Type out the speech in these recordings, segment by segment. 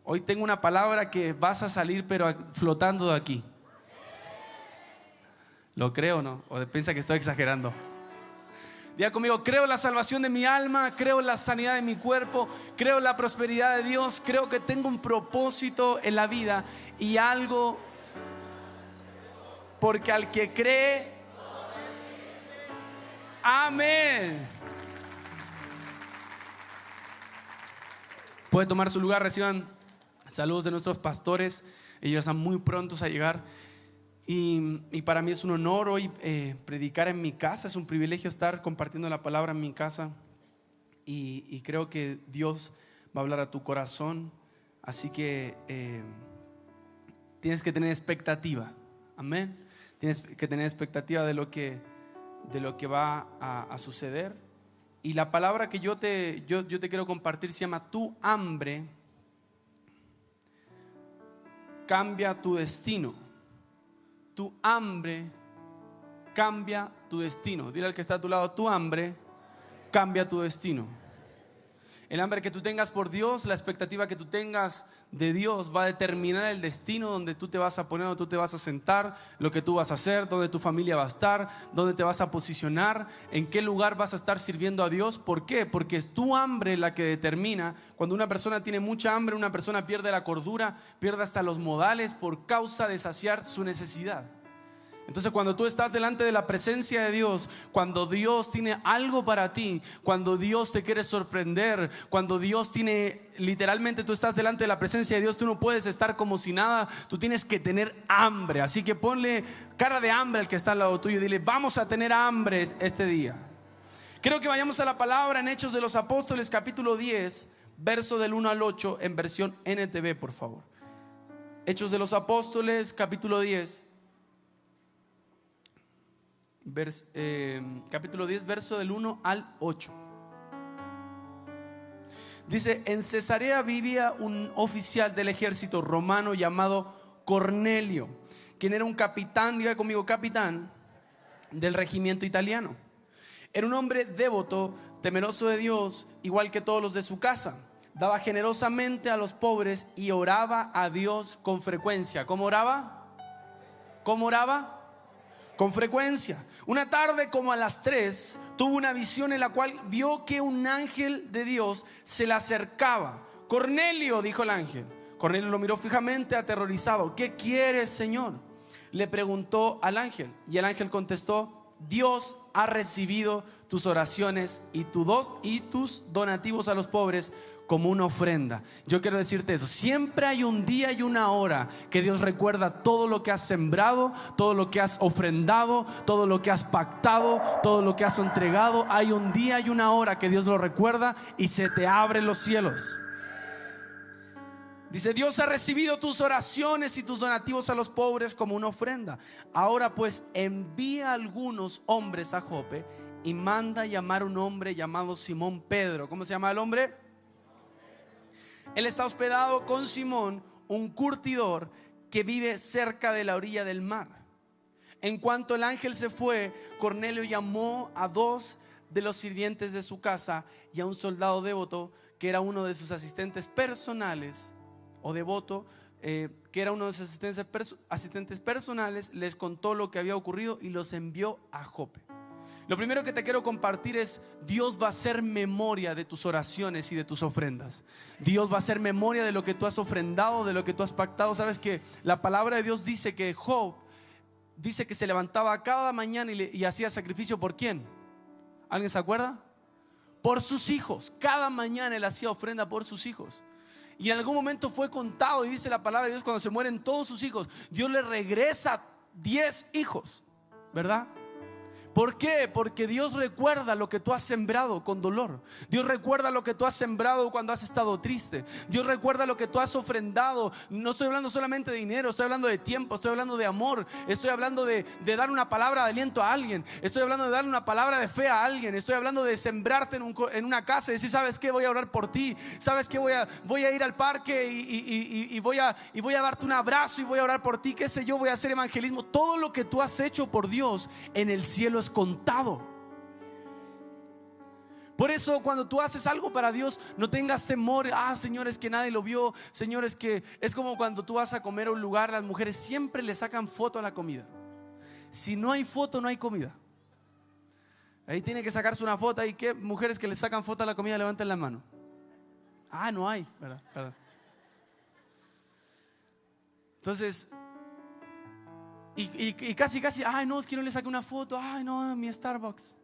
Hoy tengo una palabra que vas a salir pero flotando de aquí. ¿Lo creo o no? ¿O piensa que estoy exagerando? Diga conmigo: creo en la salvación de mi alma, creo en la sanidad de mi cuerpo, creo en la prosperidad de Dios, creo que tengo un propósito en la vida y algo, porque al que cree, amén. Puede tomar su lugar, reciban saludos de nuestros pastores, ellos están muy prontos a llegar. Y para mí es un honor hoy predicar en mi casa. Es un privilegio estar compartiendo la palabra en mi casa. Y creo que Dios va a hablar a tu corazón. Así que tienes que tener expectativa. Amén. Tienes que tener expectativa de lo que va a suceder. Y la palabra que yo te quiero compartir se llama: tu hambre cambia tu destino. Tu hambre cambia tu destino. Dile al que está a tu lado: tu hambre cambia tu destino. El hambre que tú tengas por Dios, la expectativa que tú tengas de Dios va a determinar el destino donde tú te vas a poner, donde tú te vas a sentar, lo que tú vas a hacer, donde tu familia va a estar, donde te vas a posicionar, en qué lugar vas a estar sirviendo a Dios. ¿Por qué? Porque es tu hambre la que determina. Cuando una persona tiene mucha hambre, una persona pierde la cordura, pierde hasta los modales por causa de saciar su necesidad. Entonces, cuando tú estás delante de la presencia de Dios, cuando Dios tiene algo para ti, cuando Dios te quiere sorprender, cuando Dios tiene, literalmente tú estás delante de la presencia de Dios, tú no puedes estar como si nada, tú tienes que tener hambre. Así que ponle cara de hambre al que está al lado tuyo y dile: vamos a tener hambre este día. Quiero que vayamos a la palabra en Hechos de los Apóstoles, capítulo 10, verso del 1 al 8, en versión NTV, por favor. Hechos de los Apóstoles, capítulo 10. Capítulo 10, verso del 1 al 8. Dice: en Cesarea vivía un oficial del ejército romano llamado Cornelio, quien era un capitán, diga conmigo capitán, del regimiento italiano. Era un hombre devoto, temeroso de Dios, igual que todos los de su casa. Daba generosamente a los pobres y oraba a Dios con frecuencia. ¿Cómo oraba? ¿Cómo oraba? Con frecuencia. Una tarde, como a las 3, tuvo una visión en la cual vio que un ángel de Dios se le acercaba. Cornelio, dijo el ángel. Cornelio lo miró fijamente, aterrorizado. ¿Qué quieres, Señor?, le preguntó al ángel. Y el ángel contestó: Dios ha recibido tus oraciones y tus donativos a los pobres como una ofrenda. Yo quiero decirte eso: siempre hay un día y una hora que Dios recuerda todo lo que has sembrado, todo lo que has ofrendado, todo lo que has pactado, todo lo que has entregado. Hay un día y una hora que Dios lo recuerda y se te abren los cielos. Dice: Dios ha recibido tus oraciones y tus donativos a los pobres como una ofrenda. Ahora pues envía algunos hombres a Jope y manda llamar a un hombre llamado Simón Pedro. ¿Cómo se llama el hombre? Él está hospedado con Simón, un curtidor que vive cerca de la orilla del mar. En cuanto el ángel se fue, Cornelio llamó a 2 de los sirvientes de su casa y a un soldado devoto que era uno de sus asistentes personales, o devoto, que era uno de sus asistentes personales. Les contó lo que había ocurrido y los envió a Jope. Lo primero que te quiero compartir es: Dios va a hacer memoria de tus oraciones y de tus ofrendas. Dios va a hacer memoria de lo que tú has ofrendado, de lo que tú has pactado. Sabes que la palabra de Dios dice que Job dice que se levantaba cada mañana y hacía sacrificio. ¿Por quién? ¿Alguien se acuerda? Por sus hijos. Cada mañana él hacía ofrenda por sus hijos. Y en algún momento fue contado, y dice la palabra de Dios, cuando se mueren todos sus hijos, Dios le regresa 10 hijos, ¿verdad? ¿Por qué? Porque Dios recuerda lo que tú has sembrado con dolor. Dios recuerda lo que tú has sembrado cuando has estado triste. Dios recuerda lo que tú has ofrendado. No estoy hablando solamente de dinero, estoy hablando de tiempo, estoy hablando de amor, estoy hablando de dar una palabra de aliento a alguien, estoy hablando de darle una palabra de fe a alguien, estoy hablando de sembrarte en una casa y decir: ¿sabes qué? Voy a orar por ti. ¿Sabes qué? Voy a ir al parque y voy a darte un abrazo y voy a orar por ti. ¿Qué sé yo? Voy a hacer evangelismo. Todo lo que tú has hecho por Dios en el cielo es contado. Por eso cuando tú haces algo para Dios, no tengas temor. Señor, es que nadie lo vio. Señor, es que es como cuando tú vas a comer a un lugar, las mujeres siempre le sacan foto a la comida. Si no hay foto, no hay comida. Ahí tiene que sacarse una foto. ¿Y qué mujeres que le sacan foto a la comida? Levanten la mano. No hay, ¿verdad? Perdón. Entonces, y casi, no, es que no le saqué una foto. No, mi Starbucks.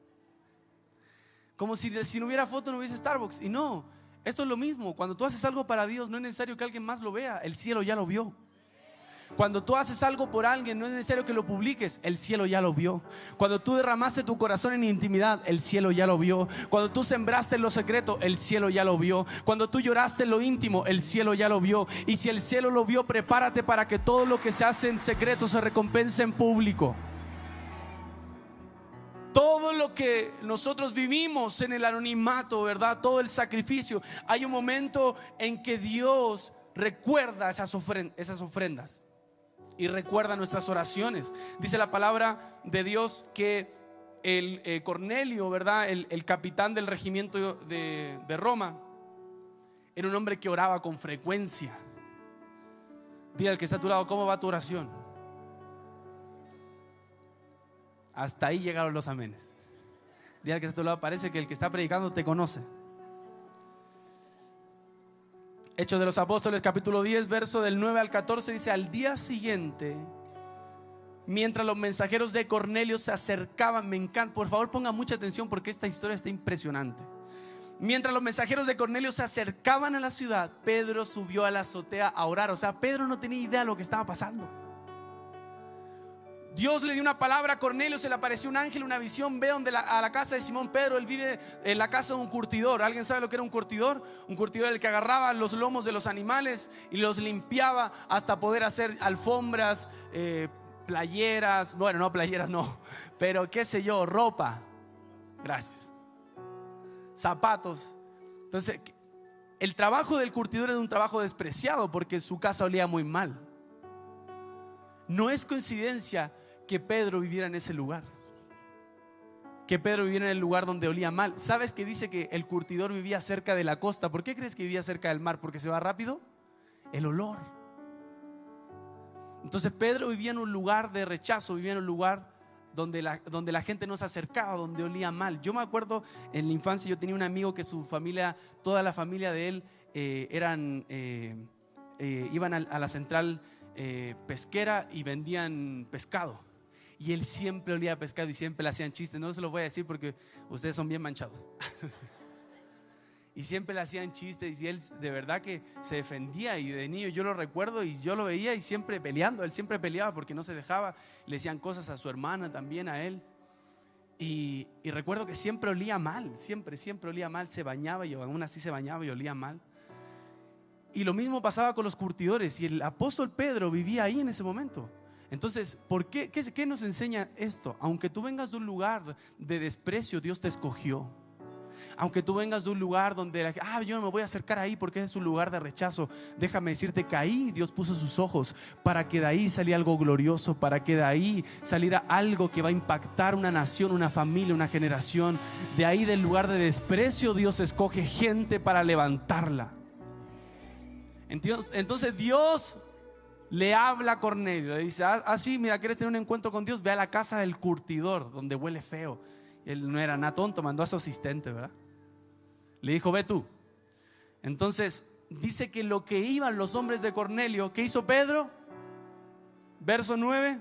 Como si no hubiera foto no hubiese Starbucks. Y no, esto es lo mismo. Cuando tú haces algo para Dios, no es necesario que alguien más lo vea. El cielo ya lo vio. Cuando tú haces algo por alguien, no es necesario que lo publiques. El cielo ya lo vio. Cuando tú derramaste tu corazón en intimidad, el cielo ya lo vio. Cuando tú sembraste en lo secreto, el cielo ya lo vio. Cuando tú lloraste en lo íntimo, el cielo ya lo vio. Y si el cielo lo vio, prepárate para que todo lo que se hace en secreto se recompense en público. Todo lo que nosotros vivimos en el anonimato, ¿verdad? Todo el sacrificio. Hay un momento en que Dios recuerda esas ofrendas y recuerda nuestras oraciones. Dice la palabra de Dios que el Cornelio, ¿verdad? El capitán del regimiento de Roma, era un hombre que oraba con frecuencia. Dile al que está a tu lado, ¿cómo va tu oración? Hasta ahí llegaron los amenes. Dile al que está a tu lado, parece que el que está predicando te conoce. Hechos de los Apóstoles, capítulo 10, verso del 9 al 14, dice: al día siguiente, mientras los mensajeros de Cornelio se acercaban, me encanta, por favor ponga mucha atención porque esta historia está impresionante. Mientras los mensajeros de Cornelio se acercaban a la ciudad, Pedro subió a la azotea a orar. O sea, Pedro no tenía idea de lo que estaba pasando. Dios le dio una palabra a Cornelio, se le apareció un ángel, una visión. Ve a la casa de Simón Pedro. Él vive en la casa de un curtidor. ¿Alguien sabe lo que era un curtidor? Un curtidor, el que agarraba los lomos de los animales y los limpiaba hasta poder hacer alfombras, playeras. Bueno, no playeras, no, pero qué sé yo, ropa. Gracias. Zapatos. Entonces, el trabajo del curtidor era un trabajo despreciado porque su casa olía muy mal. No es coincidencia que Pedro viviera en ese lugar, que Pedro viviera en el lugar donde olía mal. ¿Sabes que dice que el curtidor vivía cerca de la costa? ¿Por qué crees que vivía cerca del mar? ¿Porque se va rápido? El olor. Entonces Pedro vivía en un lugar de rechazo, vivía en un lugar donde la gente no se acercaba, donde olía mal. Yo me acuerdo en la infancia, yo tenía un amigo que su familia, toda la familia de él iban a la central pesquera y vendían pescado. Y él siempre olía a pescado y siempre le hacían chistes. No se los voy a decir porque ustedes son bien manchados. Y siempre le hacían chistes y él de verdad que se defendía. Y de niño yo lo recuerdo y yo lo veía y siempre peleando. Él siempre peleaba porque no se dejaba. Le decían cosas a su hermana, también a él. Y recuerdo que siempre olía mal. Siempre olía mal. Se bañaba y aún así se bañaba y olía mal. Y lo mismo pasaba con los curtidores. Y el apóstol Pedro vivía ahí en ese momento. Entonces, ¿qué nos enseña esto? Aunque tú vengas de un lugar de desprecio, Dios te escogió. Aunque tú vengas de un lugar donde yo no me voy a acercar ahí porque es un lugar de rechazo, déjame decirte que ahí Dios puso sus ojos para que de ahí saliera algo glorioso, para que de ahí saliera algo que va a impactar una nación, una familia, una generación. De ahí, del lugar de desprecio, Dios escoge gente para levantarla. Entonces Dios le habla a Cornelio, le dice: sí, mira, ¿quieres tener un encuentro con Dios? Ve a la casa del curtidor, donde huele feo. Él no era nada tonto, mandó a su asistente, ¿verdad? Le dijo: ve tú. Entonces dice que lo que iban los hombres de Cornelio, ¿qué hizo Pedro? Verso 9: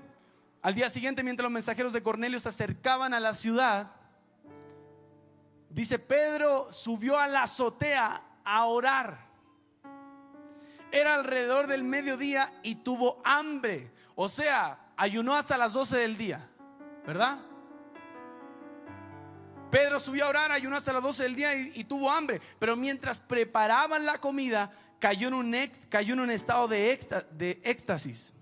al día siguiente, mientras los mensajeros de Cornelio se acercaban a la ciudad, dice, Pedro subió a la azotea a orar. Era alrededor del mediodía y tuvo hambre. O sea, ayunó hasta las 12 del día, ¿verdad? Pedro subió a orar, ayunó hasta las 12 del día y tuvo hambre. Pero mientras preparaban la comida, cayó en un estado de éxtasis.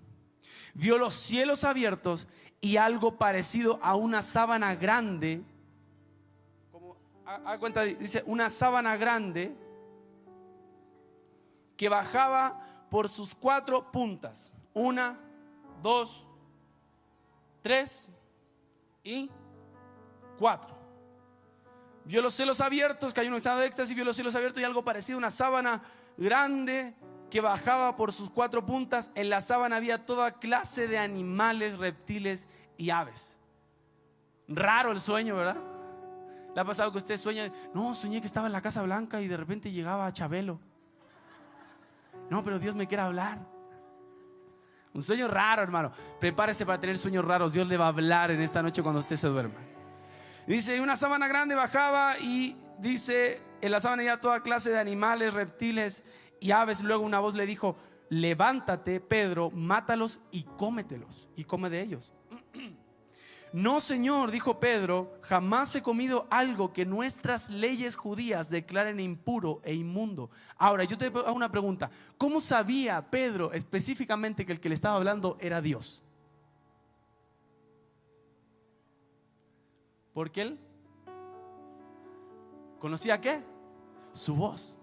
Vio los cielos abiertos y algo parecido a una sábana grande. Haz cuenta, dice una sábana grande que bajaba por sus 4 puntas. 1, 2, 3 y 4. vio los cielos abiertos, cayó en un estado de éxtasis, vio los cielos abiertos y algo parecido a una sábana grande que bajaba por sus 4 puntas. En la sábana había toda clase de animales, reptiles y aves. Raro el sueño, ¿verdad? ¿Le ha pasado que usted sueña? No, soñé que estaba en la Casa Blanca y de repente llegaba a Chabelo. No, pero Dios me quiere hablar. Un sueño raro, hermano. Prepárese para tener sueños raros. Dios le va a hablar en esta noche cuando usted se duerma. Dice, una sábana grande bajaba y dice, en la sábana había toda clase de animales, reptiles y aves. Luego una voz le dijo, levántate, Pedro, mátalos y cómetelos. Y come de ellos. No, Señor, dijo Pedro, jamás he comido algo que nuestras leyes judías declaren impuro e inmundo. Ahora, yo te hago una pregunta. ¿Cómo sabía Pedro específicamente que el que le estaba hablando era Dios? Porque él conocía ¿qué? Su voz.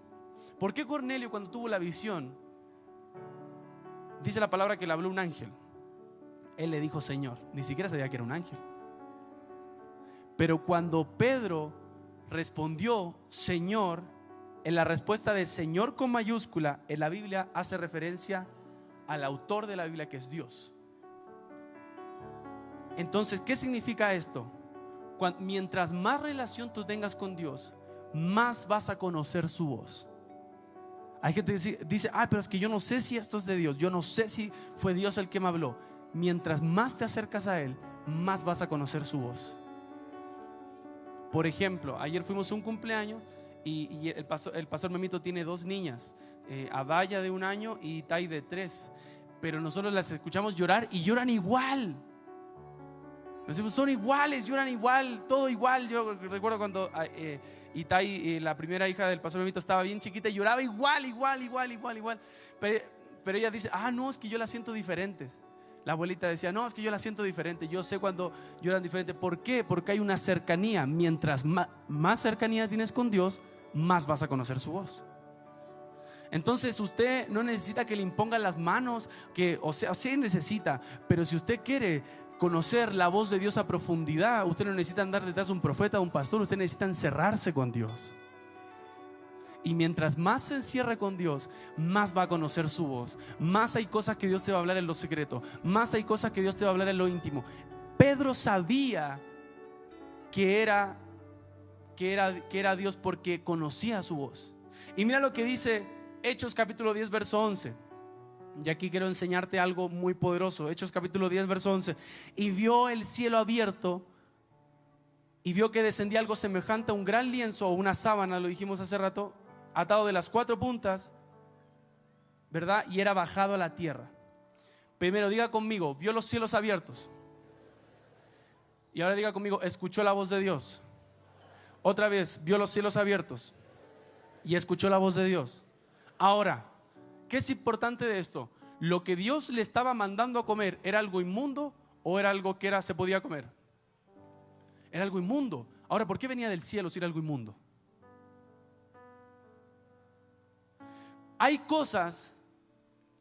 ¿Por qué Cornelio, cuando tuvo la visión, dice la palabra que le habló un ángel? Él le dijo Señor, ni siquiera sabía que era un ángel. Pero cuando Pedro respondió Señor, en la respuesta de Señor con mayúscula en la Biblia hace referencia al autor de la Biblia, que es Dios. Entonces, ¿qué significa esto? Mientras más relación tú tengas con Dios, más vas a conocer su voz. Hay gente que dice, pero es que yo no sé si esto es de Dios, yo no sé si fue Dios el que me habló. Mientras más te acercas a Él, más vas a conocer su voz. Por ejemplo, ayer fuimos a un cumpleaños y el pastor Memito tiene 2 niñas, Adaya de 1 año y Tai de 3. Pero nosotros las escuchamos llorar y lloran igual. Nos decimos, son iguales, lloran igual, todo igual. Yo recuerdo cuando Itai, la primera hija del pastor Memito, estaba bien chiquita y lloraba igual. Pero ella dice, no, es que yo las siento diferentes. La abuelita decía, no, es que yo la siento diferente. Yo sé cuando lloran diferente. ¿Por qué? Porque hay una cercanía. Mientras más cercanía tienes con Dios, más vas a conocer su voz. Entonces usted no necesita que le impongan las manos, sí necesita, pero si usted quiere conocer la voz de Dios a profundidad, usted no necesita andar detrás de un profeta o un pastor, usted necesita encerrarse con Dios. Y mientras más se encierre con Dios, más va a conocer su voz. Más hay cosas que Dios te va a hablar en lo secreto, más hay cosas que Dios te va a hablar en lo íntimo. Pedro sabía que era Dios porque conocía su voz. Y mira lo que dice Hechos capítulo 10 verso 11. Y aquí quiero enseñarte algo muy poderoso. Hechos capítulo 10 verso 11. Y vio el cielo abierto y vio que descendía algo semejante a un gran lienzo o una sábana, lo dijimos hace rato, atado de las 4 puntas, ¿verdad? Y era bajado a la tierra. Primero diga conmigo, vio los cielos abiertos. Y ahora diga conmigo, escuchó la voz de Dios. Otra vez, vio los cielos abiertos y escuchó la voz de Dios. Ahora, ¿qué es importante de esto? ¿Lo que Dios le estaba mandando a comer era algo inmundo o era algo que se podía comer? Era algo inmundo. Ahora, ¿por qué venía del cielo si era algo inmundo? Hay cosas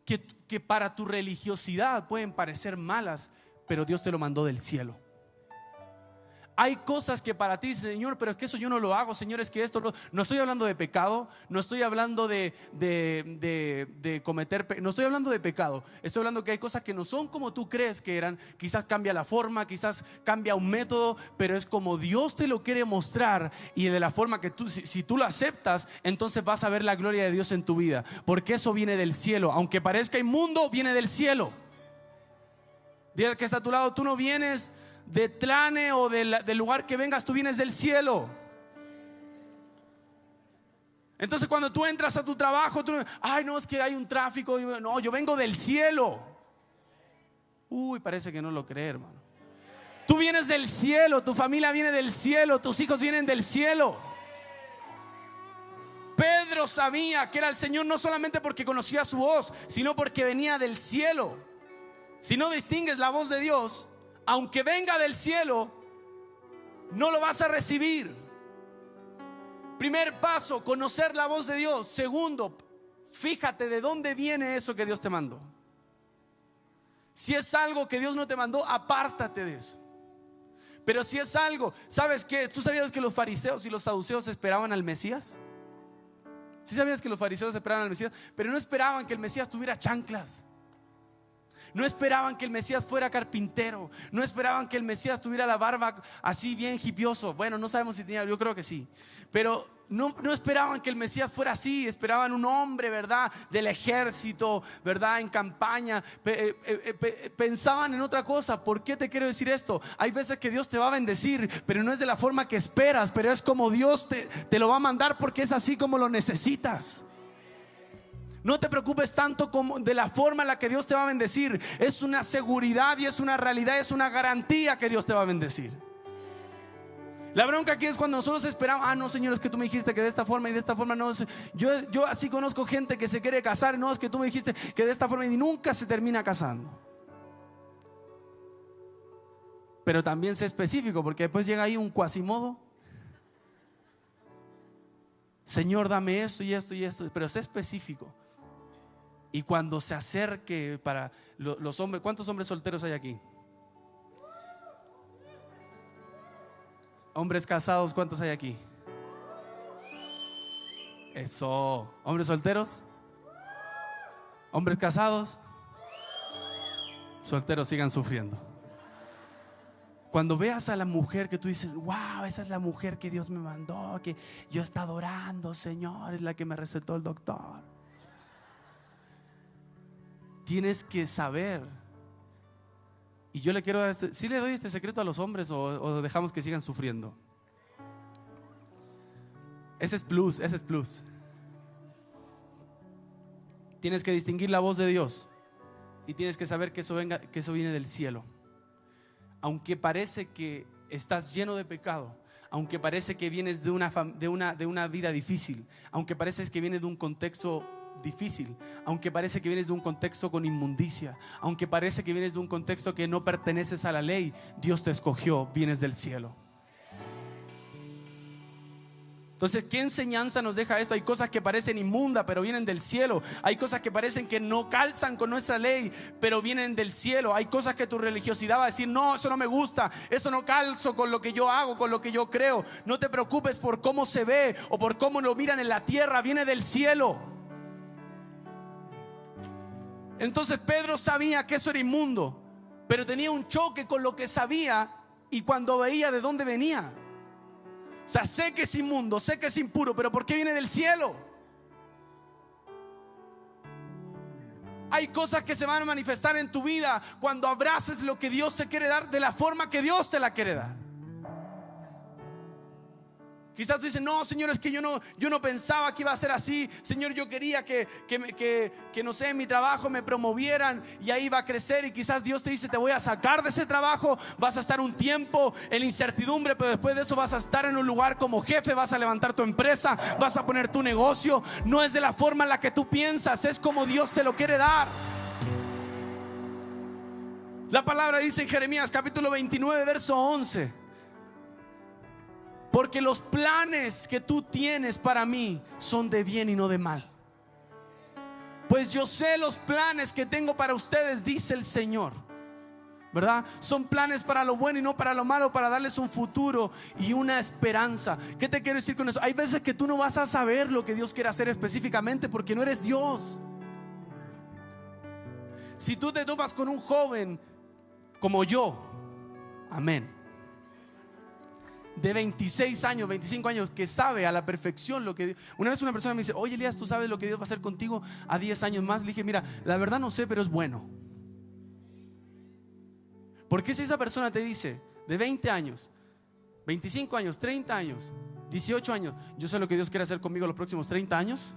que para tu religiosidad pueden parecer malas, pero Dios te lo mandó del cielo. Hay cosas que para ti, Señor, pero es que eso yo no lo hago, Señor, es que esto no estoy hablando de pecado, no estoy hablando de cometer, no estoy hablando de pecado, estoy hablando que hay cosas que no son como tú crees que eran. Quizás cambia la forma, quizás cambia un método, pero es como Dios te lo quiere mostrar y de la forma que tú, si tú lo aceptas, entonces vas a ver la gloria de Dios en tu vida, porque eso viene del cielo. Aunque parezca inmundo, viene del cielo. Dile al que está a tu lado, tú no vienes de Tlane o del lugar que vengas, tú vienes del cielo. Entonces cuando tú entras a tu trabajo, no, es que hay un tráfico. No, yo vengo del cielo. Parece que no lo cree, hermano. Tú vienes del cielo, tu familia viene del cielo, tus hijos vienen del cielo. Pedro sabía que era el Señor no solamente porque conocía su voz, sino porque venía del cielo. Si no distingues la voz de Dios, aunque venga del cielo, no lo vas a recibir. Primer paso, conocer la voz de Dios. Segundo, fíjate de dónde viene eso que Dios te mandó. Si es algo que Dios no te mandó, apártate de eso. Pero si es algo, ¿sabes qué? ¿Tú sabías que los fariseos y los saduceos esperaban al Mesías? ¿Sí sabías que los fariseos esperaban al Mesías? Pero no esperaban que el Mesías tuviera chanclas. No esperaban que el Mesías fuera carpintero. No esperaban que el Mesías tuviera la barba así bien hipioso. Bueno, no sabemos si tenía, yo creo que sí. Pero no esperaban que el Mesías fuera así. Esperaban un hombre, ¿verdad? Del ejército, ¿verdad? En campaña. Pensaban en otra cosa. ¿Por qué te quiero decir esto? Hay veces que Dios te va a bendecir, pero no es de la forma que esperas, pero es como Dios te lo va a mandar, porque es así como lo necesitas. No te preocupes tanto como de la forma en la que Dios te va a bendecir. Es una seguridad y es una realidad, es una garantía que Dios te va a bendecir. La bronca aquí es cuando nosotros esperamos, no, Señor, es que tú me dijiste que de esta forma y de esta forma no. Yo así conozco gente que se quiere casar, no, es que tú me dijiste que de esta forma, y nunca se termina casando. Pero también sé específico, porque después llega ahí un cuasimodo. Señor, dame esto y esto y esto, pero sé específico. Y cuando se acerque para los hombres, ¿cuántos hombres solteros hay aquí? Hombres casados, ¿cuántos hay aquí? Eso. ¿Hombres solteros? ¿Hombres casados? Solteros, sigan sufriendo. Cuando veas a la mujer que tú dices, wow, esa es la mujer que Dios me mandó, que yo he estado orando, Señor, es la que me recetó el doctor. Tienes que saber. Y yo le quiero dar ¿sí le doy este secreto a los hombres o dejamos que sigan sufriendo? Ese es plus, ese es plus. Tienes que distinguir la voz de Dios y tienes que saber que eso viene del cielo. Aunque parece que estás lleno de pecado, aunque parece que vienes de una vida difícil, aunque parece que vienes de un contexto difícil, aunque parece que vienes de un contexto con inmundicia, aunque parece que vienes de un contexto que no perteneces a la ley, Dios te escogió, vienes del cielo. Entonces, ¿qué enseñanza nos deja esto? Hay cosas que parecen inmundas, pero vienen del cielo. Hay cosas que parecen que no calzan con nuestra ley, pero vienen del cielo. Hay cosas que tu religiosidad va a decir, no, eso no me gusta, eso no calzo con lo que yo hago, con lo que yo creo. No te preocupes por cómo se ve o por cómo lo miran en la tierra, viene del cielo. Entonces Pedro sabía que eso era inmundo, pero tenía un choque con lo que sabía y cuando veía de dónde venía. O sea, sé que es inmundo, sé que es impuro, pero ¿por qué viene del cielo? Hay cosas que se van a manifestar en tu vida cuando abraces lo que Dios te quiere dar de la forma que Dios te la quiere dar. Quizás tú dices, no, Señor, es que yo no pensaba que iba a ser así. Señor, yo quería que no sé, en mi trabajo me promovieran y ahí va a crecer. Y quizás Dios te dice, te voy a sacar de ese trabajo. Vas a estar un tiempo en incertidumbre, pero después de eso vas a estar en un lugar como jefe. Vas a levantar tu empresa, vas a poner tu negocio. No es de la forma en la que tú piensas, es como Dios te lo quiere dar. La palabra dice en Jeremías capítulo 29 verso 11: porque los planes que tú tienes para mí son de bien y no de mal. Pues yo sé los planes que tengo para ustedes, dice el Señor. ¿Verdad? Son planes para lo bueno y no para lo malo, para darles un futuro y una esperanza. ¿Qué te quiero decir con eso? Hay veces que tú no vas a saber lo que Dios quiere hacer específicamente porque no eres Dios. Si tú te topas con un joven como yo, amén, de 26 años, 25 años, que sabe a la perfección lo que Dios. Una vez una persona me dice, oye Elías, ¿tú sabes lo que Dios va a hacer contigo a 10 años más? Le dije, mira, la verdad no sé, pero es bueno. Porque si esa persona te dice de 20 años, 25 años, 30 años, 18 años, yo sé lo que Dios quiere hacer conmigo los próximos 30 años,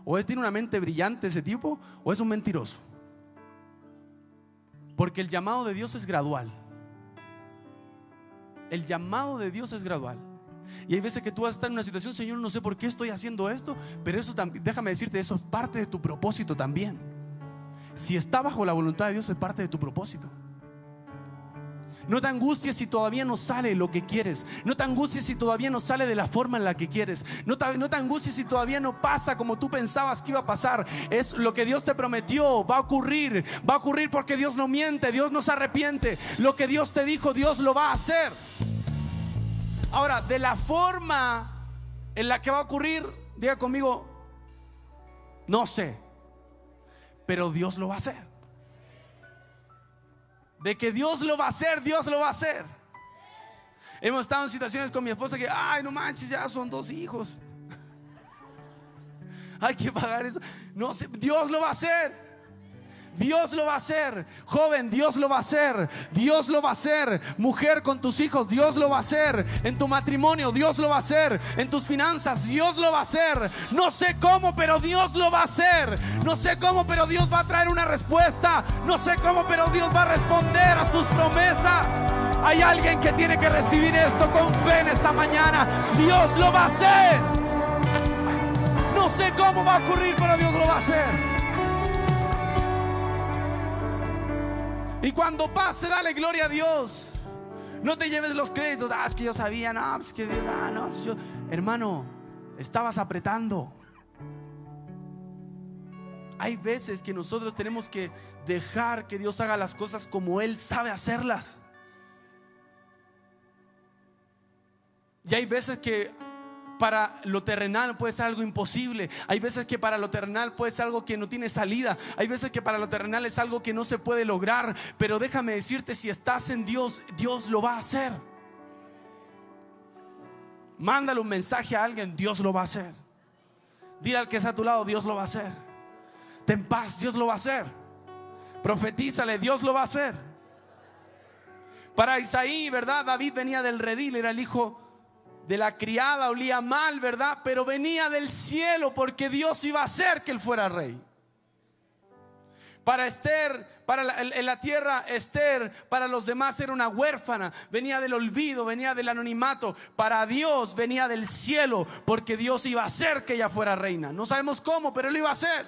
o tiene una mente brillante ese tipo, o es un mentiroso. Porque el llamado de Dios es gradual. El llamado de Dios es gradual. Y hay veces que tú vas a estar en una situación, Señor, no sé por qué estoy haciendo esto, pero eso también, déjame decirte, eso es parte de tu propósito también. Si está bajo la voluntad de Dios, es parte de tu propósito. No te angusties si todavía no sale lo que quieres. No te angusties si todavía no sale de la forma en la que quieres. No te angusties si todavía no pasa como tú pensabas que iba a pasar. Es lo que Dios te prometió, va a ocurrir. Va a ocurrir porque Dios no miente, Dios no se arrepiente. Lo que Dios te dijo, Dios lo va a hacer. Ahora, de la forma en la que va a ocurrir, diga conmigo, no sé, pero Dios lo va a hacer. De que Dios lo va a hacer, Dios lo va a hacer. Hemos estado en situaciones con mi esposa que, ay, no manches, ya son 2 hijos, hay que pagar eso. No sé, Dios lo va a hacer. Dios lo va a hacer. Joven, Dios lo va a hacer. Dios lo va a hacer. Mujer, con tus hijos, Dios lo va a hacer. En tu matrimonio, Dios lo va a hacer. En tus finanzas, Dios lo va a hacer. No sé cómo, pero Dios lo va a hacer. No sé cómo, pero Dios va a traer una respuesta. No sé cómo, pero Dios va a responder a sus promesas. Hay alguien que tiene que recibir esto con fe en esta mañana. Dios lo va a hacer. No sé cómo va a ocurrir, pero Dios lo va a hacer. Y cuando pase, dale gloria a Dios. No te lleves los créditos. Es que yo sabía, no, es que Dios, no, yo. Hermano, estabas apretando. Hay veces que nosotros tenemos que dejar que Dios haga las cosas como Él sabe hacerlas. Y hay veces que para lo terrenal puede ser algo imposible. Hay veces que para lo terrenal puede ser algo que no tiene salida. Hay veces que para lo terrenal es algo que no se puede lograr. Pero déjame decirte, si estás en Dios, Dios lo va a hacer. Mándale un mensaje a alguien, Dios lo va a hacer. Dile al que está a tu lado, Dios lo va a hacer. Ten paz, Dios lo va a hacer. Profetízale, Dios lo va a hacer. Para Isaí, ¿verdad? David venía del redil, era el hijo de la criada, olía mal, ¿verdad? Pero venía del cielo porque Dios iba a hacer que él fuera rey. Para Esther, en la tierra, Esther, para los demás era una huérfana, venía del olvido, venía del anonimato. Para Dios venía del cielo porque Dios iba a hacer que ella fuera reina. No sabemos cómo, pero él lo iba a hacer.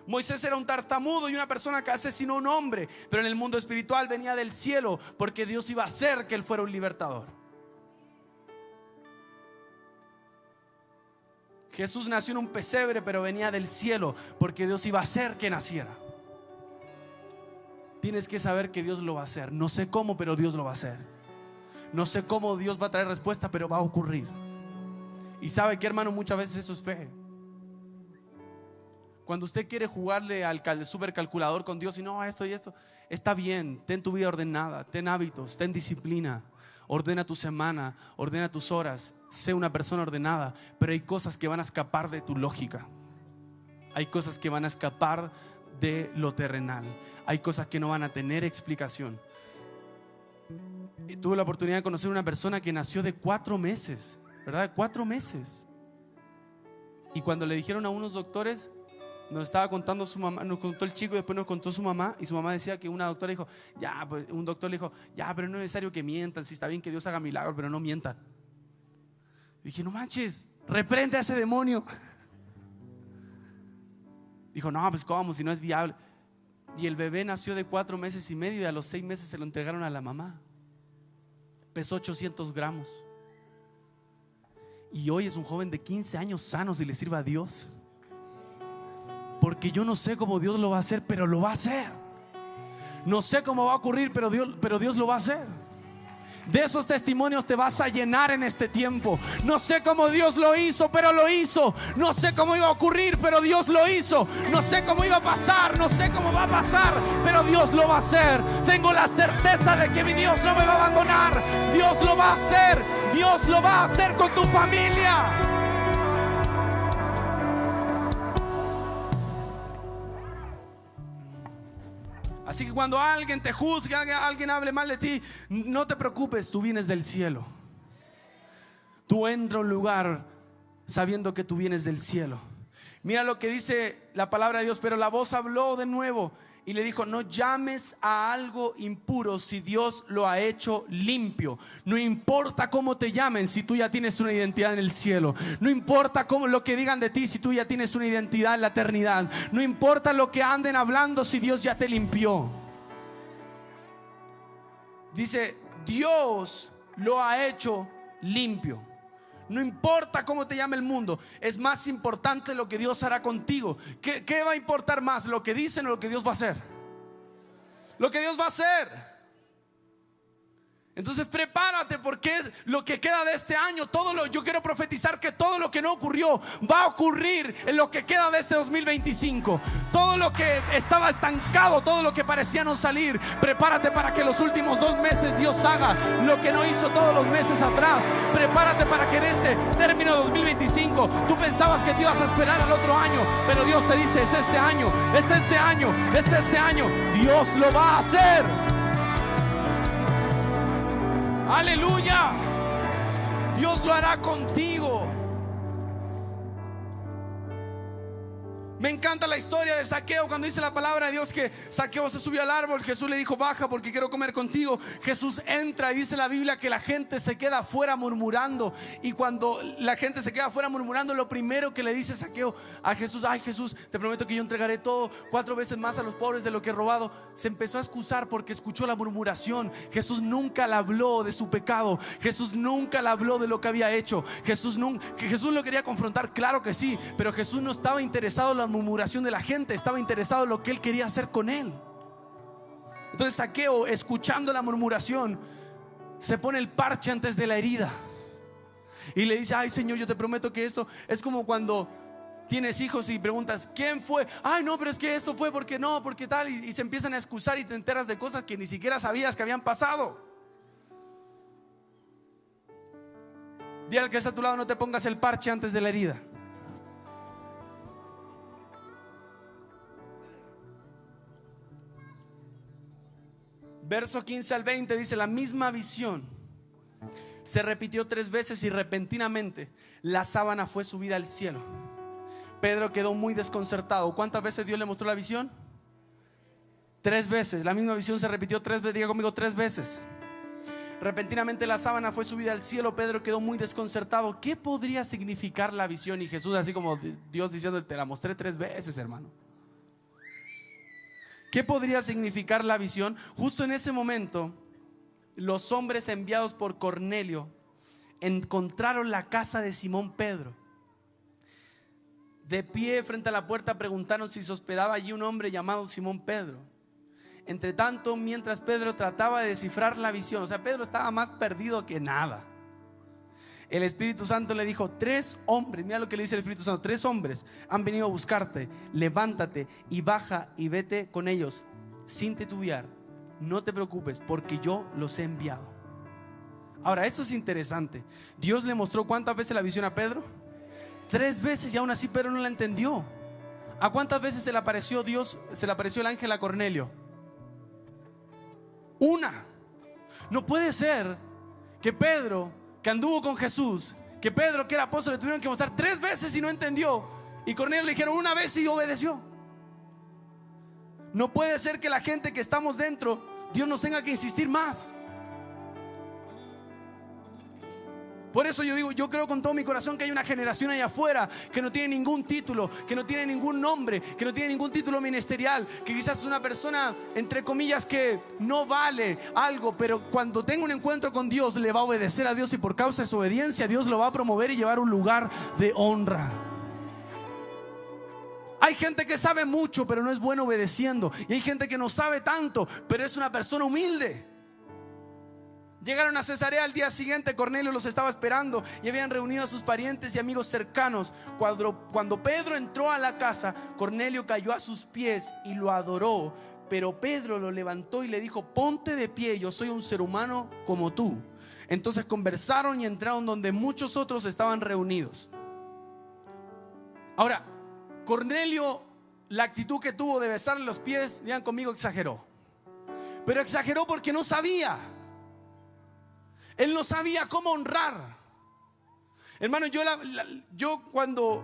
Moisés era un tartamudo y una persona que asesinó a un hombre, pero en el mundo espiritual venía del cielo porque Dios iba a hacer que él fuera un libertador. Jesús nació en un pesebre, pero venía del cielo porque Dios iba a hacer que naciera. Tienes que saber que Dios lo va a hacer. No sé cómo, pero Dios lo va a hacer. No sé cómo Dios va a traer respuesta, pero va a ocurrir. Y sabe que, hermano, muchas veces eso es fe. Cuando usted quiere jugarle al supercalculador con Dios y no, esto y esto, está bien, ten tu vida ordenada, ten hábitos, ten disciplina. Ordena tu semana, ordena tus horas, sé una persona ordenada. Pero hay cosas que van a escapar de tu lógica. Hay cosas que van a escapar de lo terrenal. Hay cosas que no van a tener explicación. Y tuve la oportunidad de conocer una persona que nació de 4 meses, ¿verdad? 4 meses. Y cuando le dijeron a unos doctores, nos estaba contando su mamá, nos contó el chico y después nos contó su mamá. Y su mamá decía que una doctora dijo, ya, pues un doctor le dijo, ya, pero no es necesario que mientan. Si está bien que Dios haga milagros, pero no mientan. Y dije, no manches, reprende a ese demonio. Dijo, no, pues cómo, si no es viable. Y el bebé nació de 4 meses y medio y a los 6 meses se lo entregaron a la mamá. Pesó 800 gramos. Y hoy es un joven de 15 años sano, si le sirve a Dios. Porque yo no sé cómo Dios lo va a hacer, pero lo va a hacer. No sé cómo va a ocurrir, pero Dios lo va a hacer. De esos testimonios te vas a llenar en este tiempo. No sé cómo Dios lo hizo, pero lo hizo. No sé cómo iba a ocurrir, pero Dios lo hizo. No sé cómo iba a pasar, no sé cómo va a pasar, pero Dios lo va a hacer. Tengo la certeza de que mi Dios no me va a abandonar. Dios lo va a hacer. Dios lo va a hacer con tu familia. Así que cuando alguien te juzgue, alguien hable mal de ti, no te preocupes, tú vienes del cielo. Tú entra a un lugar sabiendo que tú vienes del cielo. Mira lo que dice la palabra de Dios. Pero la voz habló de nuevo y le dijo, no llames a algo impuro si Dios lo ha hecho limpio. No importa cómo te llamen si tú ya tienes una identidad en el cielo. No importa lo que digan de ti si tú ya tienes una identidad en la eternidad. No importa lo que anden hablando si Dios ya te limpió. Dice, Dios lo ha hecho limpio. No importa cómo te llame el mundo, es más importante lo que Dios hará contigo. ¿Qué va a importar más? ¿Lo que dicen o lo que Dios va a hacer? Lo que Dios va a hacer. Entonces prepárate, porque es lo que queda de este año. Yo quiero profetizar que todo lo que no ocurrió va a ocurrir en lo que queda de este 2025. Todo lo que estaba estancado, todo lo que parecía no salir, prepárate para que los últimos 2 meses Dios haga lo que no hizo todos los meses atrás. Prepárate para que en este término 2025 tú pensabas que te ibas a esperar al otro año, pero Dios te dice: es este año, es este año, es este año. Dios lo va a hacer. Aleluya. Dios lo hará contigo. Me encanta la historia de Zaqueo, cuando dice la palabra de Dios que Zaqueo se subió al árbol. Jesús le dijo: baja porque quiero comer contigo. Jesús entra y dice la Biblia que la gente se queda afuera murmurando. Y cuando la gente se queda afuera murmurando, lo primero que le dice Zaqueo a Jesús: ay, Jesús, te prometo que yo entregaré todo, 4 veces más a los pobres de lo que he robado. Se empezó a excusar porque escuchó la murmuración. Jesús nunca le habló de su pecado. Jesús nunca le habló de lo que había hecho. Jesús lo quería confrontar, claro que sí, pero Jesús no estaba interesado en la murmuración de la gente, estaba interesado en lo que él quería hacer con él. Entonces Zaqueo, escuchando la murmuración, se pone el parche antes de la herida y le dice: ay, Señor, yo te prometo que esto es como cuando tienes hijos y preguntas: ¿quién fue? Ay, no, pero es que esto fue porque no, porque tal, y se empiezan a excusar y te enteras de cosas que ni siquiera sabías que habían pasado. Dile al que está a tu lado: no te pongas el parche antes de la herida. Verso 15 al 20 dice: la misma visión se repitió 3 veces y repentinamente la sábana fue subida al cielo. Pedro quedó muy desconcertado. ¿Cuántas veces Dios le mostró la visión? 3 veces. La misma visión se repitió 3 veces. Diga conmigo: 3 veces. Repentinamente la sábana fue subida al cielo. Pedro quedó muy desconcertado. ¿Qué podría significar la visión? Y Jesús, así como Dios diciendo: te la mostré 3 veces, hermano. ¿Qué podría significar la visión? Justo en ese momento, los hombres enviados por Cornelio encontraron la casa de Simón Pedro. De pie frente a la puerta preguntaron si se hospedaba allí un hombre llamado Simón Pedro. Entre tanto, mientras Pedro trataba de descifrar la visión, o sea, Pedro estaba más perdido que nada, el Espíritu Santo le dijo: 3 hombres, mira lo que le dice el Espíritu Santo: 3 hombres han venido a buscarte. Levántate y baja y vete con ellos sin titubear. No te preocupes, porque yo los he enviado. Ahora, esto es interesante. Dios le mostró ¿cuántas veces la visión a Pedro? 3 veces, y aún así Pedro no la entendió. ¿A cuántas veces se le apareció Dios? Se le apareció el ángel a Cornelio. 1. No puede ser que Pedro, que anduvo con Jesús, que Pedro, que era apóstol, le tuvieron que mostrar 3 veces y no entendió, y Cornelio le dijeron 1 vez y obedeció. No puede ser que la gente que estamos dentro, Dios nos tenga que insistir más. Por eso yo digo, yo creo con todo mi corazón que hay una generación allá afuera que no tiene ningún título, que no tiene ningún nombre, que no tiene ningún título ministerial, que quizás es una persona, entre comillas, que no vale algo, pero cuando tenga un encuentro con Dios le va a obedecer a Dios, y por causa de su obediencia Dios lo va a promover y llevar a un lugar de honra. Hay gente que sabe mucho pero no es bueno obedeciendo, y hay gente que no sabe tanto pero es una persona humilde. Llegaron a Cesarea al día siguiente. Cornelio los estaba esperando y habían reunido a sus parientes y amigos cercanos. Cuando Pedro entró a la casa, Cornelio cayó a sus pies y lo adoró. Pero Pedro lo levantó y le dijo: ponte de pie, yo soy un ser humano como tú. Entonces conversaron y entraron donde muchos otros estaban reunidos. Ahora, Cornelio, la actitud que tuvo de besarle los pies, digan conmigo, exageró. Pero exageró porque no sabía. Él no sabía cómo honrar. Hermano, yo cuando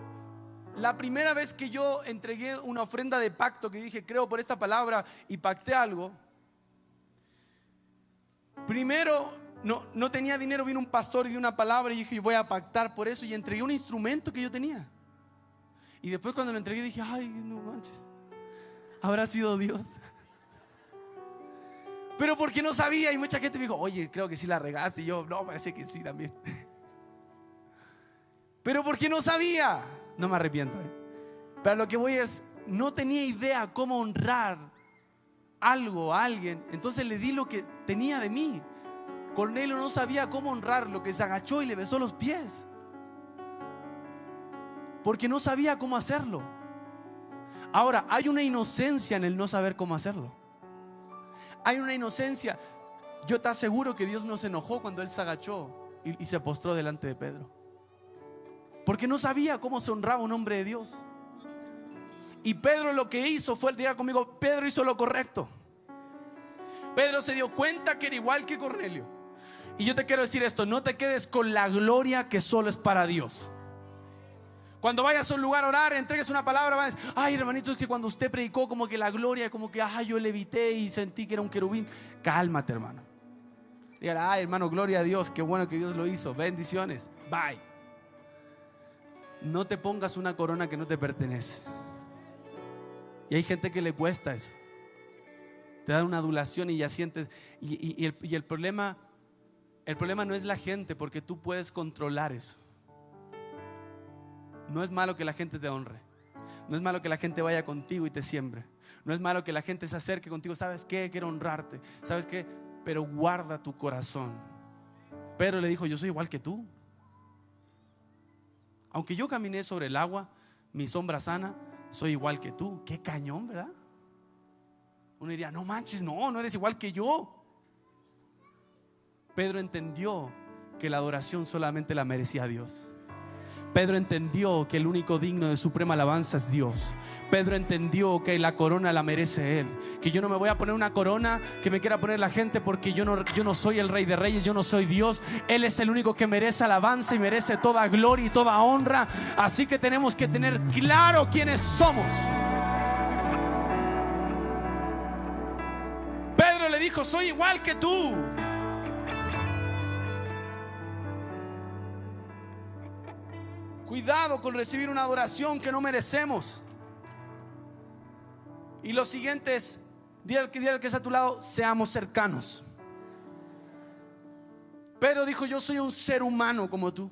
la primera vez que yo entregué una ofrenda de pacto, que dije creo por esta palabra y pacté algo, primero no tenía dinero, vino un pastor y dio una palabra y dije voy a pactar por eso, y entregué un instrumento que yo tenía. Y después cuando lo entregué dije: ay, no manches, habrá sido Dios. Pero porque no sabía, y mucha gente me dijo: oye, creo que sí la regaste. Y yo: no, parece que sí también. Pero porque no sabía. No me arrepiento, Pero lo que voy es, no tenía idea cómo honrar algo a alguien. Entonces le di lo que tenía de mí. Cornelio no sabía cómo honrarlo, que se agachó y le besó los pies, porque no sabía cómo hacerlo. Ahora, hay una inocencia en el no saber cómo hacerlo. Hay una inocencia. Yo te aseguro que Dios no se enojó cuando él se agachó y se postró delante de Pedro, porque no sabía cómo se honraba un hombre de Dios. Y Pedro lo que hizo fue, diga conmigo, Pedro hizo lo correcto. Pedro se dio cuenta que era igual que Cornelio. Y yo te quiero decir esto: no te quedes con la gloria que solo es para Dios. Cuando vayas a un lugar a orar, entregues una palabra, vas a decir: ay, hermanito, es que cuando usted predicó, como que la gloria, como que yo levité y sentí que era un querubín. Cálmate, hermano. Digan: ay, hermano, gloria a Dios, qué bueno que Dios lo hizo, bendiciones, bye. No te pongas una corona que no te pertenece. Y hay gente que le cuesta eso. Te dan una adulación y ya sientes. Y el problema no es la gente, porque tú puedes controlar eso. No es malo que la gente te honre. No es malo que la gente vaya contigo y te siembre. No es malo que la gente se acerque contigo. ¿Sabes qué? Quiero honrarte. ¿Sabes qué? Pero guarda tu corazón. Pedro le dijo: yo soy igual que tú. Aunque yo caminé sobre el agua, mi sombra sana, soy igual que tú. Qué cañón, ¿verdad? Uno diría: no manches, no eres igual que yo. Pedro entendió que la adoración solamente la merecía Dios. Pedro entendió que el único digno de suprema alabanza es Dios. Pedro entendió que la corona la merece Él. Que yo no me voy a poner una corona que me quiera poner la gente, porque yo no soy el Rey de Reyes, yo no soy Dios. Él es el único que merece alabanza y merece toda gloria y toda honra. Así que tenemos que tener claro quiénes somos. Pedro le dijo: soy igual que tú. Cuidado con recibir una adoración que no merecemos. Y lo siguiente es: dile al que está a tu lado, seamos cercanos. Pedro dijo: yo soy un ser humano como tú.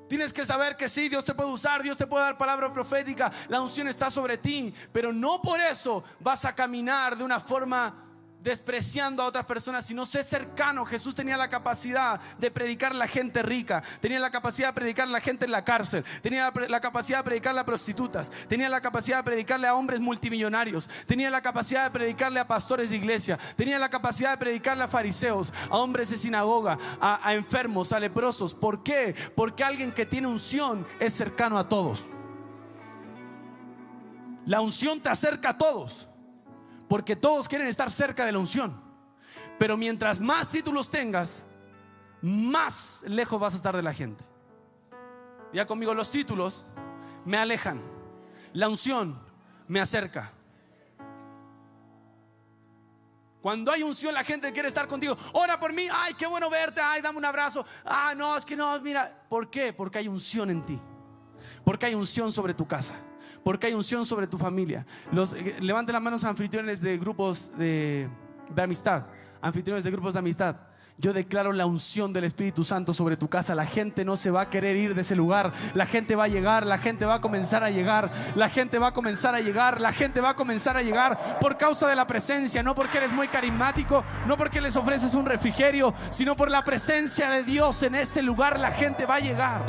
Tienes que saber que sí, Dios te puede usar, Dios te puede dar palabra profética, la unción está sobre ti, pero no por eso vas a caminar de una forma despreciando a otras personas, sino sé cercano. Jesús tenía la capacidad de predicar a la gente rica, tenía la capacidad de predicar a la gente en la cárcel, tenía la capacidad de predicarle a prostitutas, tenía la capacidad de predicarle a hombres multimillonarios, tenía la capacidad de predicarle a pastores de iglesia, tenía la capacidad de predicarle a fariseos, a hombres de sinagoga, a enfermos, a leprosos. ¿Por qué? Porque alguien que tiene unción es cercano a todos. La unción te acerca a todos, porque todos quieren estar cerca de la unción. Pero mientras más títulos tengas, más lejos vas a estar de la gente. Diga conmigo: los títulos me alejan, la unción me acerca. Cuando hay unción, la gente quiere estar contigo. Ora por mí, ay, qué bueno verte, ay, dame un abrazo. Ah, no, es que no, mira. ¿Por qué? Porque hay unción en ti. Porque hay unción sobre tu casa. Porque hay unción sobre tu familia. Levanten las manos, anfitriones de grupos de amistad. Anfitriones de grupos de amistad. Yo declaro la unción del Espíritu Santo sobre tu casa. La gente no se va a querer ir de ese lugar. La gente va a llegar, la gente va a comenzar a llegar. La gente va a comenzar a llegar. La gente va a comenzar a llegar por causa de la presencia. No porque eres muy carismático, no porque les ofreces un refrigerio, sino por la presencia de Dios en ese lugar. La gente va a llegar.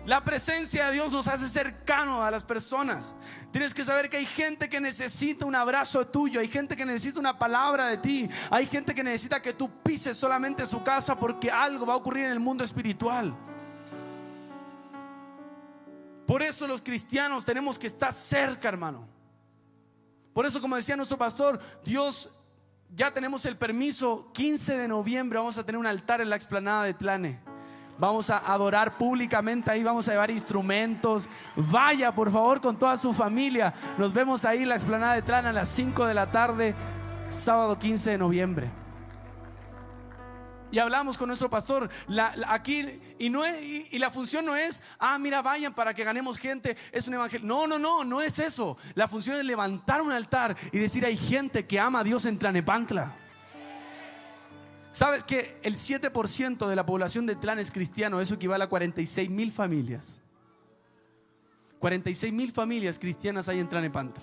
La presencia de Dios nos hace cercanos a las personas. Tienes que saber que hay gente que necesita un abrazo tuyo. Hay gente que necesita una palabra de ti. Hay gente que necesita que tú pises solamente su casa, porque algo va a ocurrir en el mundo espiritual. Por eso los cristianos tenemos que estar cerca, hermano. Por eso, como decía nuestro pastor, Dios, ya tenemos el permiso. 15 de noviembre vamos a tener un altar en la explanada de Tlane. Vamos a adorar públicamente ahí, vamos a llevar instrumentos. Vaya por favor con toda su familia. Nos vemos ahí en la explanada de Tlane a las 5 de la tarde, sábado 15 de noviembre. Y hablamos con nuestro pastor aquí, y la función no es: mira, vayan para que ganemos gente, es un evangelio. No es eso. La función es levantar un altar y decir: hay gente que ama a Dios en Tlanepantla. ¿Sabes que el 7% de la población de Tlane es cristiano? Eso equivale a 46,000 familias. 46,000 familias cristianas hay en Tlanepantla.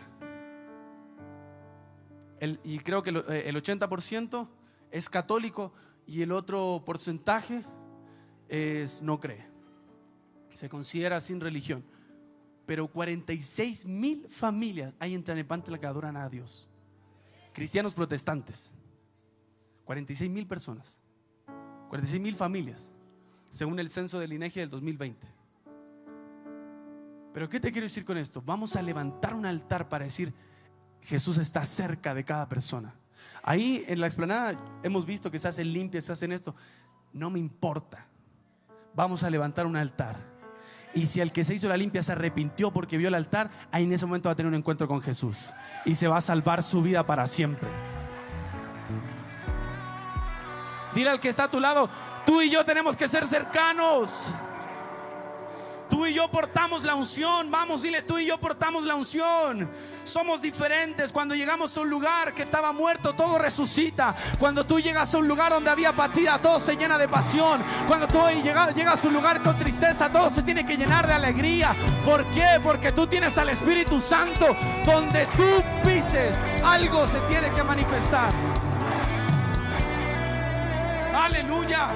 y creo que el 80% es católico y el otro porcentaje no cree, se considera sin religión. Pero 46,000 familias hay en Tlalnepantla que adoran a Dios, cristianos protestantes. 46,000 personas, 46,000 familias, según el censo del INEGI del 2020. Pero ¿qué te quiero decir con esto? Vamos a levantar un altar para decir: Jesús está cerca de cada persona. Ahí en la explanada hemos visto que se hacen limpias, se hacen esto. No me importa. Vamos a levantar un altar. Y si el que se hizo la limpia se arrepintió porque vio el altar, ahí en ese momento va a tener un encuentro con Jesús y se va a salvar su vida para siempre. Dile al que está a tu lado: tú y yo tenemos que ser cercanos. Tú y yo portamos la unción. Vamos, dile: tú y yo portamos la unción. Somos diferentes. Cuando llegamos a un lugar que estaba muerto, todo resucita. Cuando tú llegas a un lugar donde había apatía, todo se llena de pasión. Cuando tú llegas a un lugar con tristeza, todo se tiene que llenar de alegría. ¿Por qué? Porque tú tienes al Espíritu Santo. Donde tú pises, algo se tiene que manifestar. Aleluya.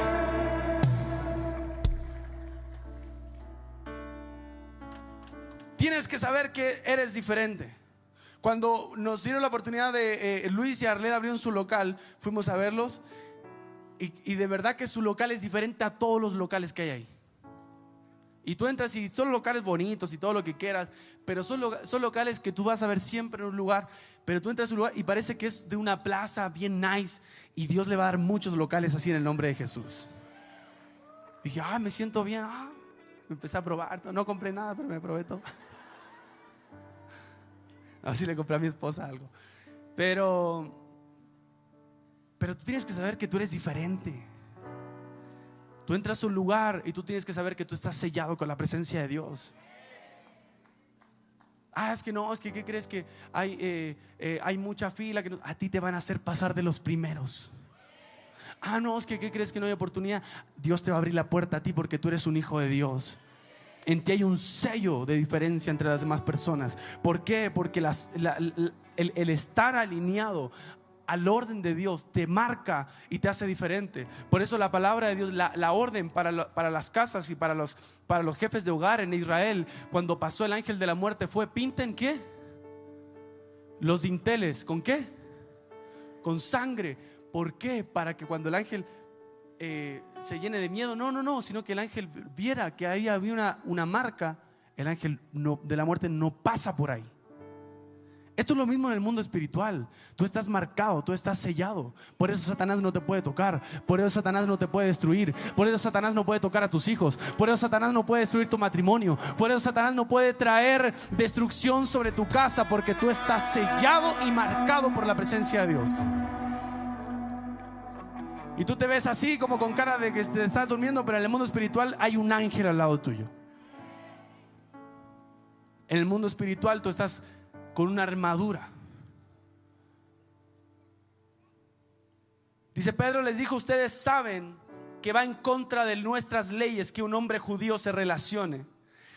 Tienes que saber que eres diferente. Cuando nos dieron la oportunidad de Luis y Arleda abrieron su local, fuimos a verlos y de verdad que su local es diferente a todos los locales que hay ahí. Y tú entras y son locales bonitos y todo lo que quieras, pero son locales que tú vas a ver siempre en un lugar. Pero tú entras a un lugar y parece que es de una plaza bien nice, y Dios le va a dar muchos locales así en el nombre de Jesús. Y dije: me siento bien. Me empecé a probar, no compré nada, pero me probé todo. Así le compré a mi esposa algo. Pero tú tienes que saber que tú eres diferente. Tú entras a un lugar y tú tienes que saber que tú estás sellado con la presencia de Dios. Es que no, es que ¿qué crees? Que hay mucha fila, que no, a ti te van a hacer pasar de los primeros. No, es que ¿qué crees? Que no hay oportunidad. Dios te va a abrir la puerta a ti porque tú eres un hijo de Dios. En ti hay un sello de diferencia entre las demás personas. ¿Por qué? Porque el estar alineado al orden de Dios te marca y te hace diferente. Por eso la palabra de Dios, la orden para las casas y para los jefes de hogar en Israel, cuando pasó el ángel de la muerte, fue: pinten ¿qué? Los dinteles. ¿Con qué? Con sangre. ¿Por qué? Para que cuando el ángel se llene de miedo, no, sino que el ángel viera que ahí había una marca. El ángel de la muerte no pasa por ahí. Esto es lo mismo en el mundo espiritual. Tú estás marcado, tú estás sellado. Por eso Satanás no te puede tocar. Por eso Satanás no te puede destruir. Por eso Satanás no puede tocar a tus hijos. Por eso Satanás no puede destruir tu matrimonio. Por eso Satanás no puede traer destrucción sobre tu casa, porque tú estás sellado y marcado por la presencia de Dios. Y tú te ves así como con cara de que te estás durmiendo, pero en el mundo espiritual hay un ángel al lado tuyo. En el mundo espiritual tú estás con una armadura. Dice Pedro: les dijo: ustedes saben que va en contra de nuestras leyes que un hombre judío se relacione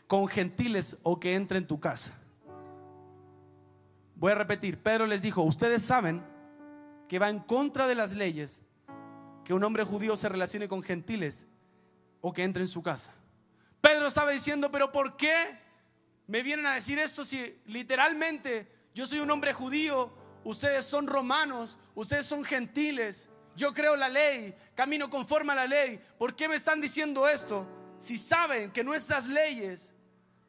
con gentiles o que entre en tu casa. Voy a repetir: Pedro les dijo: ustedes saben que va en contra de las leyes que un hombre judío se relacione con gentiles o que entre en su casa. Pedro estaba diciendo: pero ¿por qué me vienen a decir esto si literalmente yo soy un hombre judío, ustedes son romanos, ustedes son gentiles? Yo creo la ley, camino conforme a la ley. ¿Por qué me están diciendo esto si saben que nuestras leyes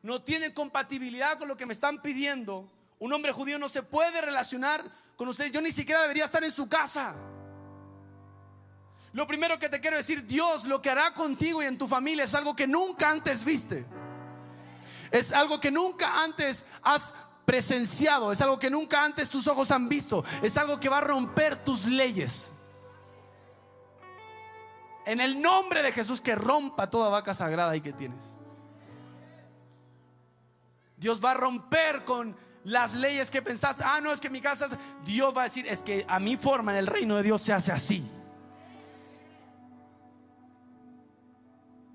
no tienen compatibilidad con lo que me están pidiendo? Un hombre judío no se puede relacionar con ustedes. Yo ni siquiera debería estar en su casa. Lo primero que te quiero decir: Dios lo que hará contigo y en tu familia es algo que nunca antes viste. Es algo que nunca antes has presenciado. Es algo que nunca antes tus ojos han visto. Es algo que va a romper tus leyes. En el nombre de Jesús, que rompa toda vaca sagrada ahí que tienes. Dios va a romper con las leyes que pensaste. No, es que mi casa Dios va a decir: es que a mi forma en el reino de Dios se hace así.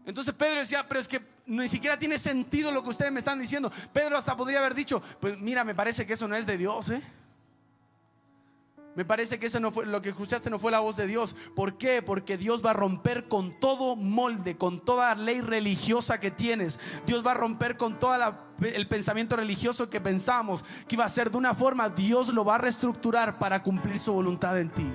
Entonces Pedro decía: pero es que ni siquiera tiene sentido lo que ustedes me están diciendo. Pedro hasta podría haber dicho: pues mira, me parece que eso no es de Dios, Me parece que eso no fue lo que escuchaste, no fue la voz de Dios. ¿Por qué? Porque Dios va a romper con todo molde, con toda ley religiosa que tienes. Dios va a romper con todo el pensamiento religioso que pensamos que iba a ser de una forma. Dios lo va a reestructurar para cumplir su voluntad en ti.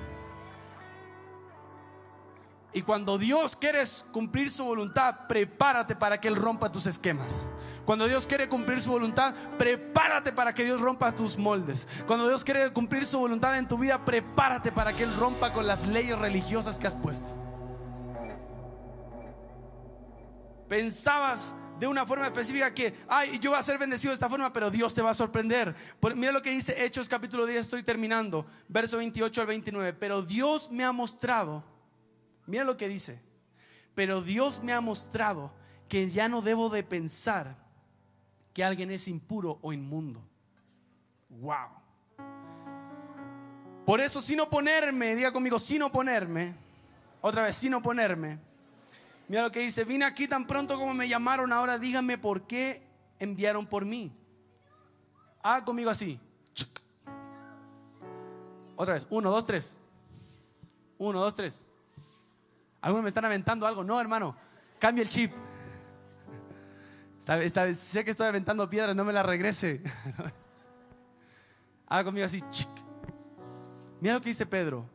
Y cuando Dios quiere cumplir su voluntad, prepárate para que Él rompa tus esquemas. Cuando Dios quiere cumplir su voluntad, prepárate para que Dios rompa tus moldes. Cuando Dios quiere cumplir su voluntad en tu vida, prepárate para que Él rompa con las leyes religiosas que has puesto. Pensabas de una forma específica que yo voy a ser bendecido de esta forma, pero Dios te va a sorprender. Mira lo que dice Hechos capítulo 10, estoy terminando, verso 28 al 29. Pero Dios me ha mostrado, mira lo que dice, pero Dios me ha mostrado que ya no debo de pensar que alguien es impuro o inmundo. Wow. Por eso, sin oponerme, diga conmigo, sin oponerme, otra vez, sin oponerme. Mira lo que dice: vine aquí tan pronto como me llamaron, ahora díganme por qué enviaron por mí. Haga conmigo así. Otra vez, 1, 2, 3. 1, 2, 3. Algunos me están aventando algo. No, hermano, cambia el chip. Sé que estoy aventando piedras, no me las regrese. Haga conmigo así. Mira lo que dice Pedro,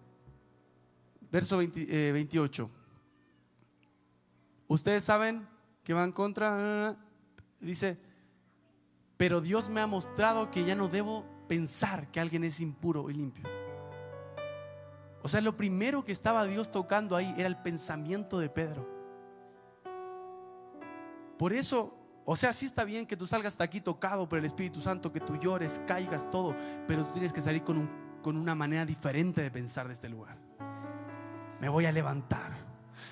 verso 28. Ustedes saben que van contra. Dice: pero Dios me ha mostrado que ya no debo pensar que alguien es impuro y limpio. O sea, lo primero que estaba Dios tocando ahí era el pensamiento de Pedro. Por eso, o sea, sí está bien que tú salgas hasta aquí tocado por el Espíritu Santo, que tú llores, caigas, todo, pero tú tienes que salir con una manera diferente de pensar de este lugar. Me voy a levantar,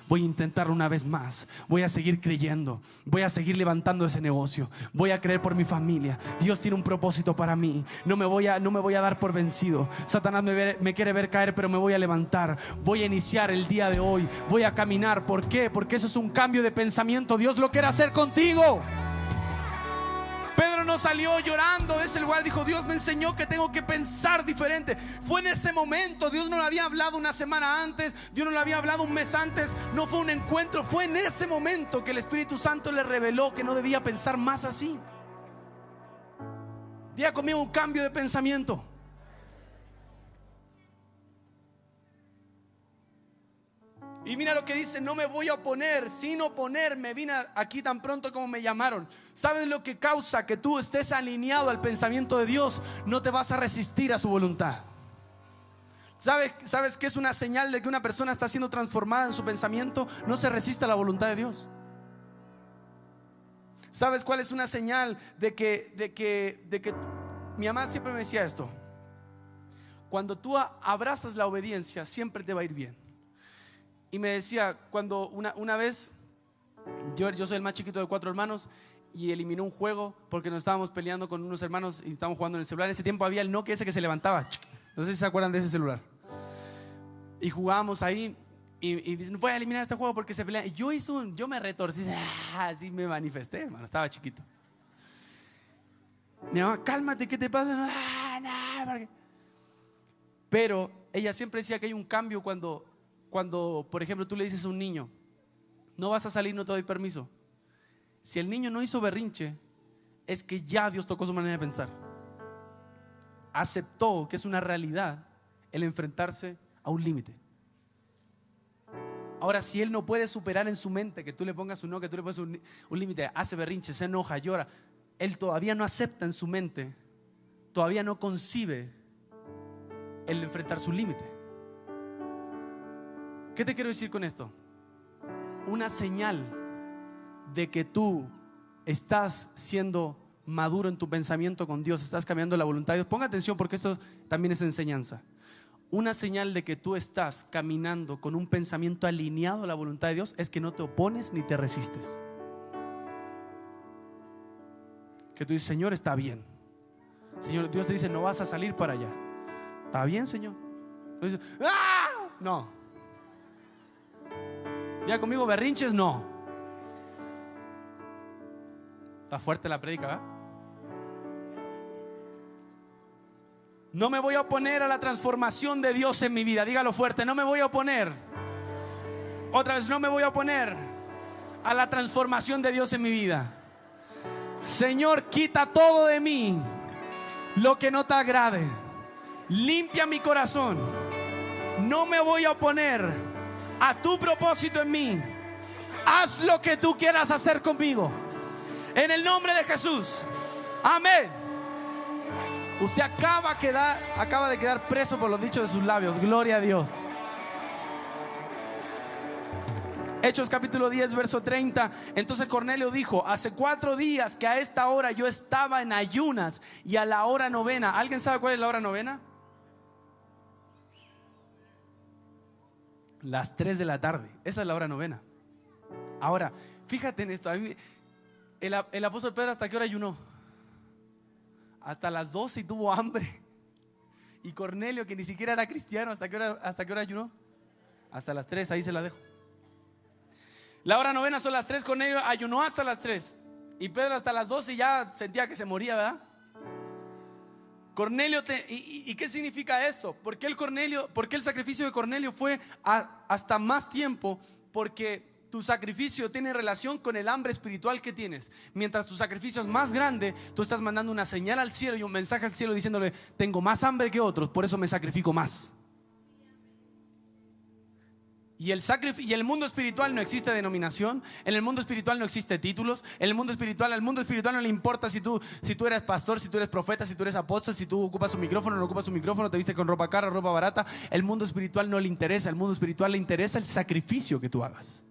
voy a intentarlo una vez más, voy a seguir creyendo, voy a seguir levantando ese negocio, voy a creer por mi familia. Dios tiene un propósito para mí. No me voy a dar por vencido. Satanás me quiere ver caer, pero me voy a levantar. Voy a iniciar el día de hoy, voy a caminar. ¿Por qué? Porque eso es un cambio de pensamiento. Dios lo quiere hacer contigo. Pedro no salió llorando de ese lugar, dijo: Dios me enseñó que tengo que pensar diferente. Fue en ese momento. Dios no le había hablado una semana antes, Dios no le había hablado un mes antes. No fue un encuentro, fue en ese momento que el Espíritu Santo le reveló que no debía pensar más así. Diga conmigo: un cambio de pensamiento. Y mira lo que dice: no me voy a oponer, sin oponerme vine aquí tan pronto como me llamaron. ¿Sabes lo que causa que tú estés alineado al pensamiento de Dios? No te vas a resistir a su voluntad. ¿Sabes qué es una señal de que una persona está siendo transformada en su pensamiento? No se resiste a la voluntad de Dios. ¿Sabes cuál es una señal de que mi mamá siempre me decía esto: cuando tú abrazas la obediencia, siempre te va a ir bien. Y me decía, cuando una vez yo soy el más chiquito de 4 hermanos, y eliminó un juego porque nos estábamos peleando con unos hermanos y estábamos jugando en el celular. En ese tiempo había el Nokia ese que se levantaba. No sé si se acuerdan de ese celular. Y jugábamos ahí y dicen: voy a eliminar este juego porque se pelean. Y yo me retorcí, así me manifesté, hermano, estaba chiquito. Mi mamá: cálmate, ¿qué te pasa? No. Pero ella siempre decía que hay un cambio cuando, por ejemplo, tú le dices a un niño: no vas a salir, no te doy permiso. Si el niño no hizo berrinche, es que ya Dios tocó su manera de pensar. Aceptó que es una realidad el enfrentarse a un límite. Ahora, si él no puede superar en su mente que tú le pongas un no, que tú le pongas un límite, hace berrinche, se enoja, llora, él todavía no acepta en su mente, todavía no concibe el enfrentar su límite. ¿Qué te quiero decir con esto? Una señal de que tú estás siendo maduro en tu pensamiento con Dios, estás cambiando la voluntad de Dios. Ponga atención, porque esto también es enseñanza. Una señal de que tú estás caminando con un pensamiento alineado a la voluntad de Dios es que no te opones ni te resistes. Que tú dices: Señor, está bien. Señor, Dios te dice: no vas a salir para allá. Está bien, Señor. Entonces, ¡ah! No. Ya conmigo, berrinches, no. Está fuerte la prédica, ¿verdad? No me voy a oponer a la transformación de Dios en mi vida. Dígalo fuerte, no me voy a oponer. Otra vez, no me voy a oponer a la transformación de Dios en mi vida. Señor, quita todo de mí lo que no te agrade. Limpia mi corazón. No me voy a oponer a tu propósito en mí. Haz lo que tú quieras hacer conmigo. En el nombre de Jesús. Amén. Usted acaba de quedar preso por los dichos de sus labios. Gloria a Dios. Hechos capítulo 10 verso 30. Entonces Cornelio dijo: hace 4 días que a esta hora yo estaba en ayunas y a la hora novena. ¿Alguien sabe cuál es la hora novena? Las 3 de la tarde. Esa es la hora novena. Ahora, fíjate en esto. El apóstol Pedro, ¿hasta qué hora ayunó? Hasta las 12 y tuvo hambre. Y Cornelio, que ni siquiera era cristiano, ¿hasta qué hora ayunó? Hasta las 3, ahí se la dejo. La hora novena son las 3, Cornelio ayunó hasta las 3. Y Pedro hasta las 12 ya sentía que se moría, ¿verdad? Cornelio, ¿y qué significa esto? ¿Por qué el sacrificio de Cornelio fue hasta más tiempo? Porque tu sacrificio tiene relación con el hambre espiritual que tienes. Mientras tu sacrificio es más grande, tú estás mandando una señal al cielo y un mensaje al cielo diciéndole: tengo más hambre que otros, por eso me sacrifico más. Y el mundo espiritual no existe denominación. En el mundo espiritual no existe títulos. En el mundo espiritual no le importa si tú eres pastor, si tú eres profeta, si tú eres apóstol, si tú ocupas un micrófono, no ocupas un micrófono, te viste con ropa cara, ropa barata. El mundo espiritual no le interesa. El mundo espiritual le interesa el sacrificio que tú hagas.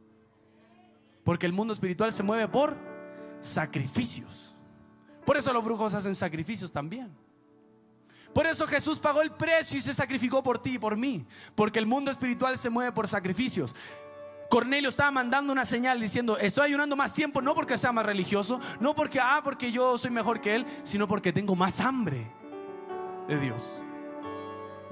Porque el mundo espiritual se mueve por sacrificios. Por eso los brujos hacen sacrificios también. Por eso Jesús pagó el precio y se sacrificó por ti y por mí. Porque el mundo espiritual se mueve por sacrificios. Cornelio estaba mandando una señal diciendo: estoy ayunando más tiempo, no porque sea más religioso, no porque yo soy mejor que él, sino porque tengo más hambre de Dios.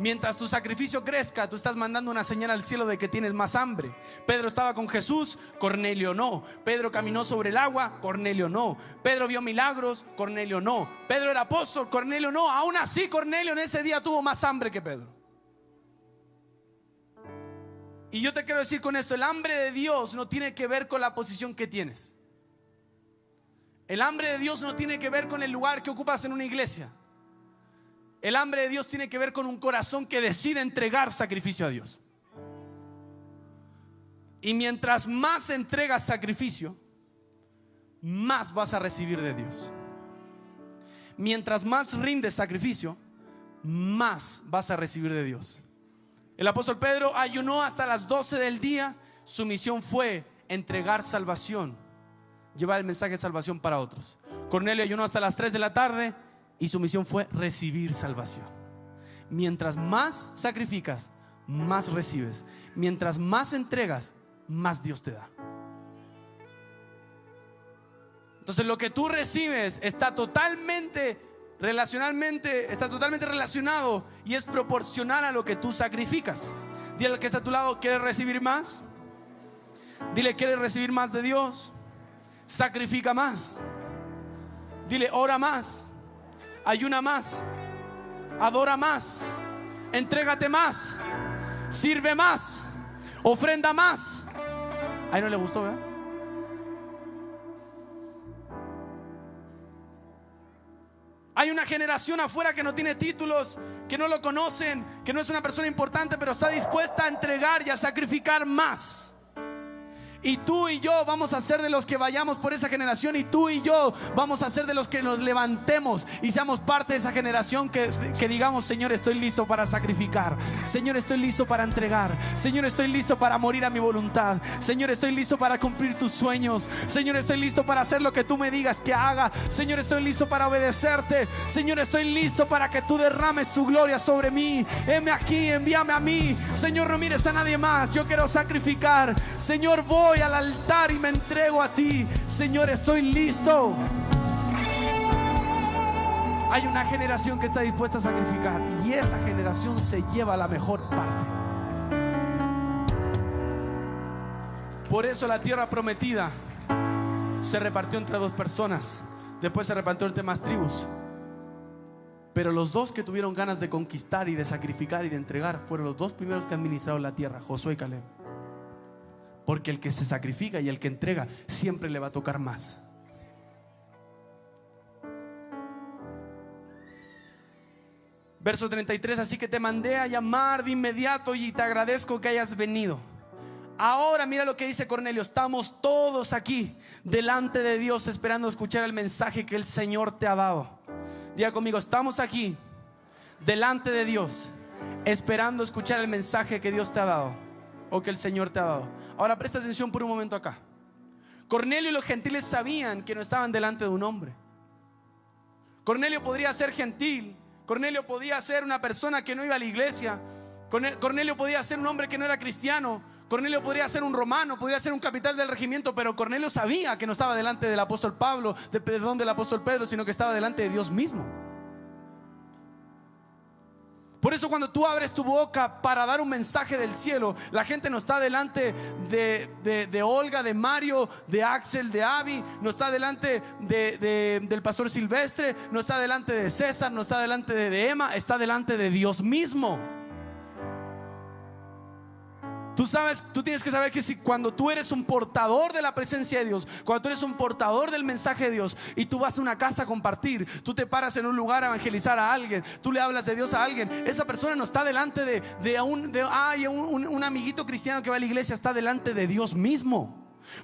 Mientras tu sacrificio crezca, tú estás mandando una señal al cielo de que tienes más hambre. Pedro estaba con Jesús, Cornelio no. Pedro caminó sobre el agua, Cornelio no. Pedro vio milagros, Cornelio no. Pedro era apóstol, Cornelio no. Aún así, Cornelio en ese día tuvo más hambre que Pedro. Y yo te quiero decir con esto: el hambre de Dios no tiene que ver con la posición que tienes. El hambre de Dios no tiene que ver con el lugar que ocupas en una iglesia. El hambre de Dios tiene que ver con un corazón que decide entregar sacrificio a Dios. Y mientras más entregas sacrificio, más vas a recibir de Dios. Mientras más rindes sacrificio, más vas a recibir de Dios. El apóstol Pedro ayunó hasta las 12 del día. Su misión fue entregar salvación, llevar el mensaje de salvación para otros. Cornelio ayunó hasta las 3 de la tarde y su misión fue recibir salvación. Mientras más sacrificas, más recibes. Mientras más entregas, más Dios te da. Entonces lo que tú recibes está totalmente relacionado y es proporcional a lo que tú sacrificas. Dile al que está a tu lado: ¿quieres recibir más? Dile: ¿quieres recibir más de Dios? Sacrifica más. Dile: ora más, ayuna más, adora más, entrégate más, sirve más, ofrenda más. Ahí no le gustó, ¿verdad? Hay una generación afuera que no tiene títulos, que no lo conocen, que no es una persona importante, pero está dispuesta a entregar y a sacrificar más. Y tú y yo vamos a ser de los que vayamos por esa generación. Y tú y yo vamos a ser de los que nos levantemos y seamos parte de esa generación que digamos: Señor, estoy listo para sacrificar. Señor, estoy listo para entregar. Señor, estoy listo para morir a mi voluntad. Señor, estoy listo para cumplir tus sueños. Señor, estoy listo para hacer lo que tú me digas que haga. Señor, estoy listo para obedecerte. Señor, estoy listo para que tú derrames tu gloria sobre mí. Heme aquí, envíame a mí. Señor, no mires a nadie más. Yo quiero sacrificar. Señor, voy al altar y me entrego a ti. Señor, estoy listo. Hay una generación que está dispuesta a sacrificar, y esa generación se lleva la mejor parte. Por eso la tierra prometida se repartió entre 2 personas. Después se repartió entre más tribus. Pero los dos que tuvieron ganas de conquistar y de sacrificar y de entregar fueron los dos primeros que administraron la tierra, Josué y Caleb. Porque el que se sacrifica y el que entrega siempre le va a tocar más. Verso 33: así que te mandé a llamar de inmediato y te agradezco que hayas venido. Ahora mira lo que dice Cornelio: estamos todos aquí delante de Dios esperando escuchar el mensaje que el Señor te ha dado. Diga conmigo: estamos aquí delante de Dios esperando escuchar el mensaje que Dios te ha dado, o que el Señor te ha dado. Ahora presta atención por un momento acá. Cornelio y los gentiles sabían que no estaban delante de un hombre. Cornelio podría ser gentil, Cornelio podía ser una persona que no iba a la iglesia, Cornelio podía ser un hombre que no era cristiano, Cornelio podría ser un romano, podría ser un capitán del regimiento, pero Cornelio sabía que no estaba delante del apóstol Pablo, del apóstol Pedro, sino que estaba delante de Dios mismo. Por eso cuando tú abres tu boca para dar un mensaje del cielo, la gente no está delante de Olga, de Mario, de Axel, de Abby, no está delante del pastor Silvestre, no está delante de César, no está delante de Emma, está delante de Dios mismo. Tú tienes que saber que si cuando tú eres un portador de la presencia de Dios, cuando tú eres un portador del mensaje de Dios y tú vas a una casa a compartir, tú te paras en un lugar a evangelizar a alguien, tú le hablas de Dios a alguien, esa persona no está delante de un amiguito cristiano que va a la iglesia, está delante de Dios mismo.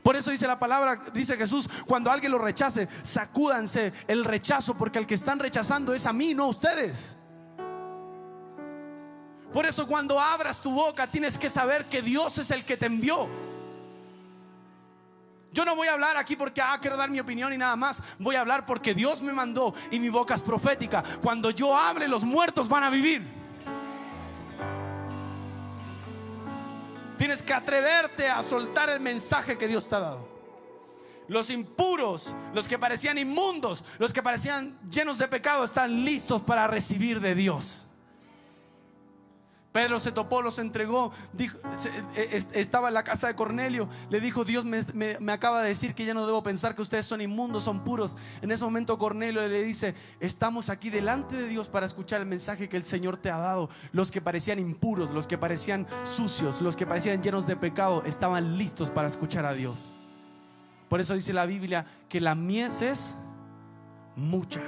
Por eso dice la palabra, dice Jesús: cuando alguien lo rechace, sacúdanse el rechazo, porque al que están rechazando es a mí, no a ustedes. Por eso cuando abras tu boca tienes que saber que Dios es el que te envió. Yo no voy a hablar aquí porque quiero dar mi opinión y nada más. Voy a hablar porque Dios me mandó y mi boca es profética. Cuando yo hable, los muertos van a vivir. Tienes que atreverte a soltar el mensaje que Dios te ha dado. Los impuros, los que parecían inmundos, los que parecían llenos de pecado, están listos para recibir de Dios. Pedro se topó, los entregó, dijo, estaba en la casa de Cornelio, le dijo: Dios me acaba de decir que ya no debo pensar que ustedes son inmundos, son puros. En ese momento Cornelio le dice: estamos aquí delante de Dios para escuchar el mensaje que el Señor te ha dado. Los que parecían impuros, los que parecían sucios, los que parecían llenos de pecado, estaban listos para escuchar a Dios. Por eso dice la Biblia que la mies es mucha.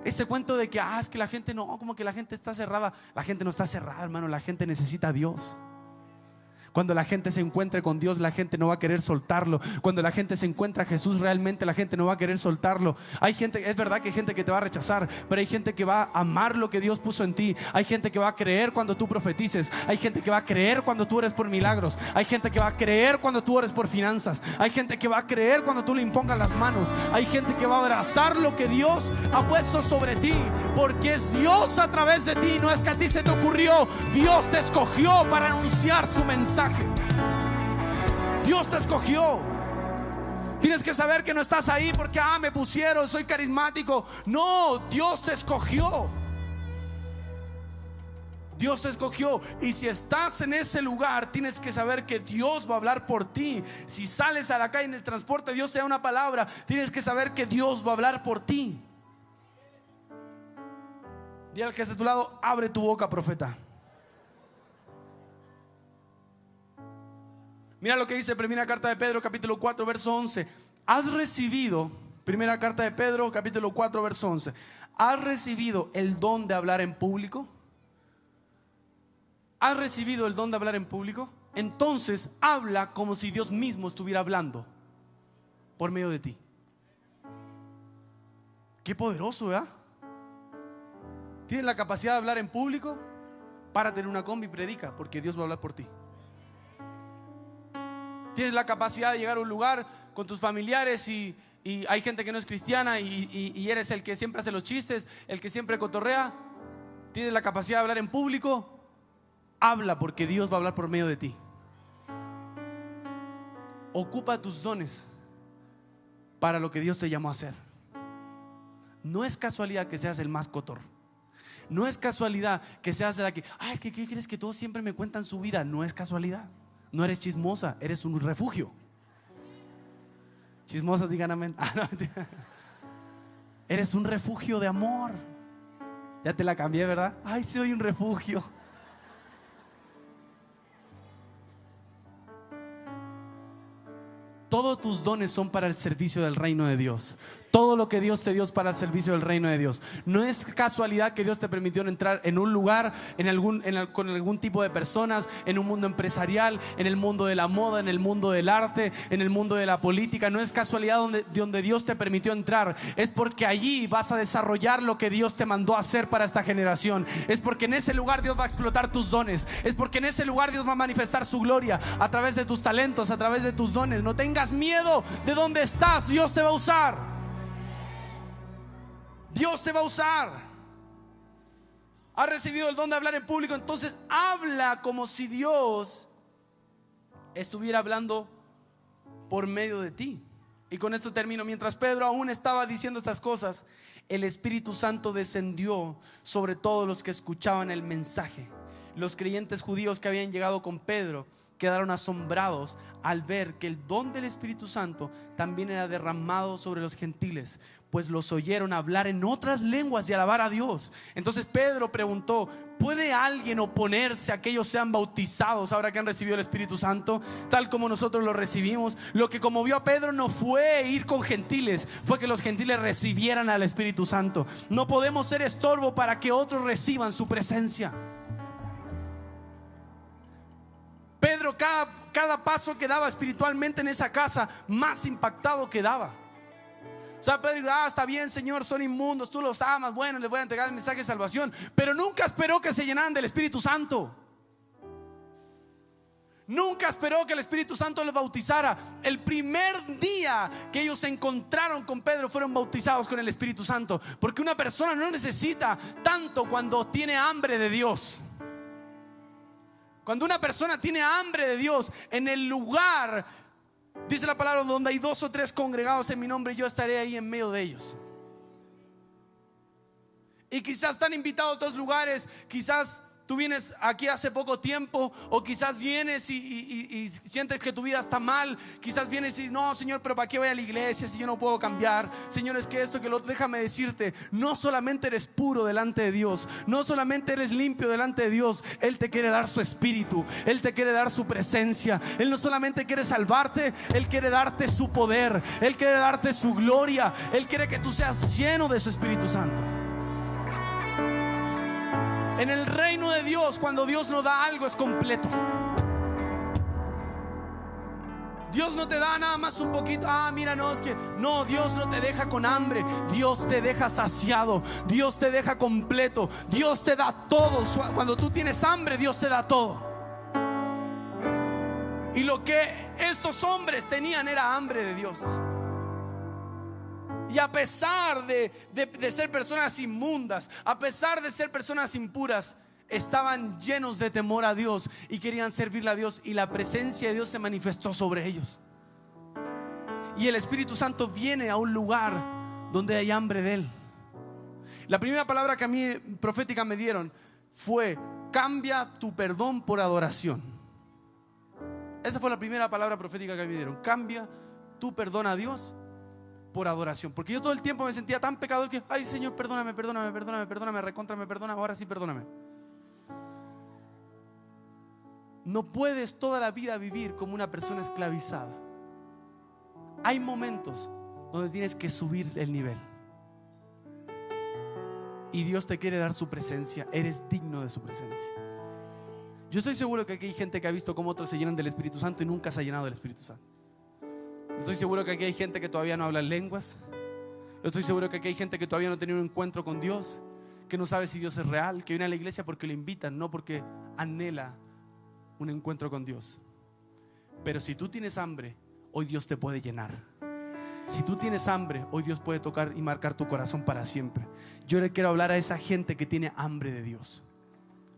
Ese cuento de que es que la gente no, como que la gente está cerrada. La gente no está cerrada, hermano. La gente necesita a Dios. Cuando la gente se encuentre con Dios, la gente no va a querer soltarlo. Cuando la gente se encuentra a Jesús realmente, la gente no va a querer soltarlo. Hay gente, es verdad que hay gente que te va a rechazar, pero hay gente que va a amar lo que Dios puso en ti. Hay gente que va a creer cuando tú profetices. Hay gente que va a creer cuando tú ores por milagros. Hay gente que va a creer cuando tú ores por finanzas. Hay gente que va a creer cuando tú le impongas las manos. Hay gente que va a abrazar lo que Dios ha puesto sobre ti, porque es Dios a través de ti. No es que a ti se te ocurrió, Dios te escogió para anunciar su mensaje. Dios te escogió. Tienes que saber que no estás ahí porque me pusieron, soy carismático. No, Dios te escogió. Dios te escogió. Y si estás en ese lugar, tienes que saber que Dios va a hablar por ti. Si sales a la calle en el transporte, Dios te da una palabra, tienes que saber que Dios va a hablar por ti. Dile al que está a tu lado: abre tu boca, profeta. Mira lo que dice primera carta de Pedro, capítulo 4, verso 11. Has recibido, primera carta de Pedro, capítulo 4, verso 11. ¿Has recibido el don de hablar en público? ¿Has recibido el don de hablar en público? Entonces habla como si Dios mismo estuviera hablando por medio de ti. Qué poderoso, ¿verdad? ¿Tienes la capacidad de hablar en público? Párate en una combi y predica, porque Dios va a hablar por ti. Tienes la capacidad de llegar a un lugar con tus familiares y hay gente que no es cristiana y eres el que siempre hace los chistes, el que siempre cotorrea. Tienes la capacidad de hablar en público. Habla, porque Dios va a hablar por medio de ti. Ocupa tus dones para lo que Dios te llamó a hacer. No es casualidad que seas el más cotor. No es casualidad que seas la que es que ¿qué crees? Que todos siempre me cuentan su vida. No es casualidad. No eres chismosa, eres un refugio. Chismosas, digan amén. Eres un refugio de amor. Ya te la cambié, ¿verdad? Ay, soy un refugio. Todos tus dones son para el servicio del reino de Dios. Todo lo que Dios te dio es para el servicio del reino de Dios. No es casualidad que Dios te permitió entrar en un lugar, con algún tipo de personas, en un mundo empresarial, en el mundo de la moda, en el mundo del arte, en el mundo de la política. No es casualidad donde Dios te permitió entrar. Es porque allí vas a desarrollar lo que Dios te mandó a hacer para esta generación. Es porque en ese lugar Dios va a explotar tus dones. Es porque en ese lugar Dios va a manifestar su gloria a través de tus talentos, a través de tus dones. No tengas miedo de dónde estás. Dios te va a usar. Dios te va a usar. Has recibido el don de hablar en público, entonces habla como si Dios estuviera hablando por medio de ti. Y con esto termino. Mientras Pedro aún estaba diciendo estas cosas, el Espíritu Santo descendió sobre todos los que escuchaban el mensaje. Los creyentes judíos que habían llegado con Pedro quedaron asombrados al ver que el don del Espíritu Santo también era derramado sobre los gentiles, pues los oyeron hablar en otras lenguas y alabar a Dios. Entonces Pedro preguntó: ¿puede alguien oponerse a que ellos sean bautizados ahora que han recibido el Espíritu Santo, tal como nosotros lo recibimos? Lo que conmovió a Pedro no fue ir con gentiles, fue que los gentiles recibieran al Espíritu Santo. No podemos ser estorbo para que otros reciban su presencia. Pedro, cada paso que daba espiritualmente en esa casa, más impactado quedaba. O sea, Pedro dijo: está bien, Señor, son inmundos, tú los amas, bueno, les voy a entregar el mensaje de salvación. Pero nunca esperó que se llenaran del Espíritu Santo. Nunca esperó que el Espíritu Santo les bautizara. El primer día que ellos se encontraron con Pedro, fueron bautizados con el Espíritu Santo. Porque una persona no necesita tanto cuando tiene hambre de Dios. Cuando una persona tiene hambre de Dios, en el lugar, dice la palabra, donde hay 2 o 3 congregados en mi nombre, yo estaré ahí en medio de ellos. Y quizás están invitados a otros lugares. Quizás tú vienes aquí hace poco tiempo, o quizás vienes y sientes que tu vida está mal. Quizás vienes y no, Señor, pero ¿para qué voy a la iglesia si yo no puedo cambiar? Señor, es que esto, que lo, déjame decirte, no solamente eres puro delante de Dios, no solamente eres limpio delante de Dios. Él te quiere dar su espíritu, Él te quiere dar su presencia. Él no solamente quiere salvarte, Él quiere darte su poder, Él quiere darte su gloria. Él quiere que tú seas lleno de su Espíritu Santo. En el reino de Dios, cuando Dios nos da algo, es completo. Dios no te da nada más un poquito. Mira, no, es que no, Dios no te deja con hambre. Dios te deja saciado. Dios te deja completo. Dios te da todo. Cuando tú tienes hambre, Dios te da todo. Y lo que estos hombres tenían era hambre de Dios. Y a pesar de ser personas inmundas, a pesar de ser personas impuras, estaban llenos de temor a Dios y querían servirle a Dios. Y la presencia de Dios se manifestó sobre ellos. Y el Espíritu Santo viene a un lugar donde hay hambre de Él. La primera palabra que a mí profética me dieron fue: cambia tu perdón por adoración. Esa fue la primera palabra profética que me dieron. Cambia tu perdón a Dios por adoración. Porque yo todo el tiempo me sentía tan pecador que: ay, Señor, perdóname, perdóname, perdóname, perdóname, recontra me perdona, ahora sí perdóname. No puedes toda la vida vivir como una persona esclavizada. Hay momentos donde tienes que subir el nivel. Y Dios te quiere dar su presencia. Eres digno de su presencia. Yo estoy seguro que aquí hay gente que ha visto cómo otros se llenan del Espíritu Santo y nunca se ha llenado del Espíritu Santo. Estoy seguro que aquí hay gente que todavía no habla lenguas. Estoy seguro que aquí hay gente que todavía no ha tenido un encuentro con Dios, que no sabe si Dios es real, que viene a la iglesia porque le invitan, no porque anhela un encuentro con Dios. Pero si tú tienes hambre, hoy Dios te puede llenar. Si tú tienes hambre, hoy Dios puede tocar y marcar tu corazón para siempre. Yo le quiero hablar a esa gente que tiene hambre de Dios,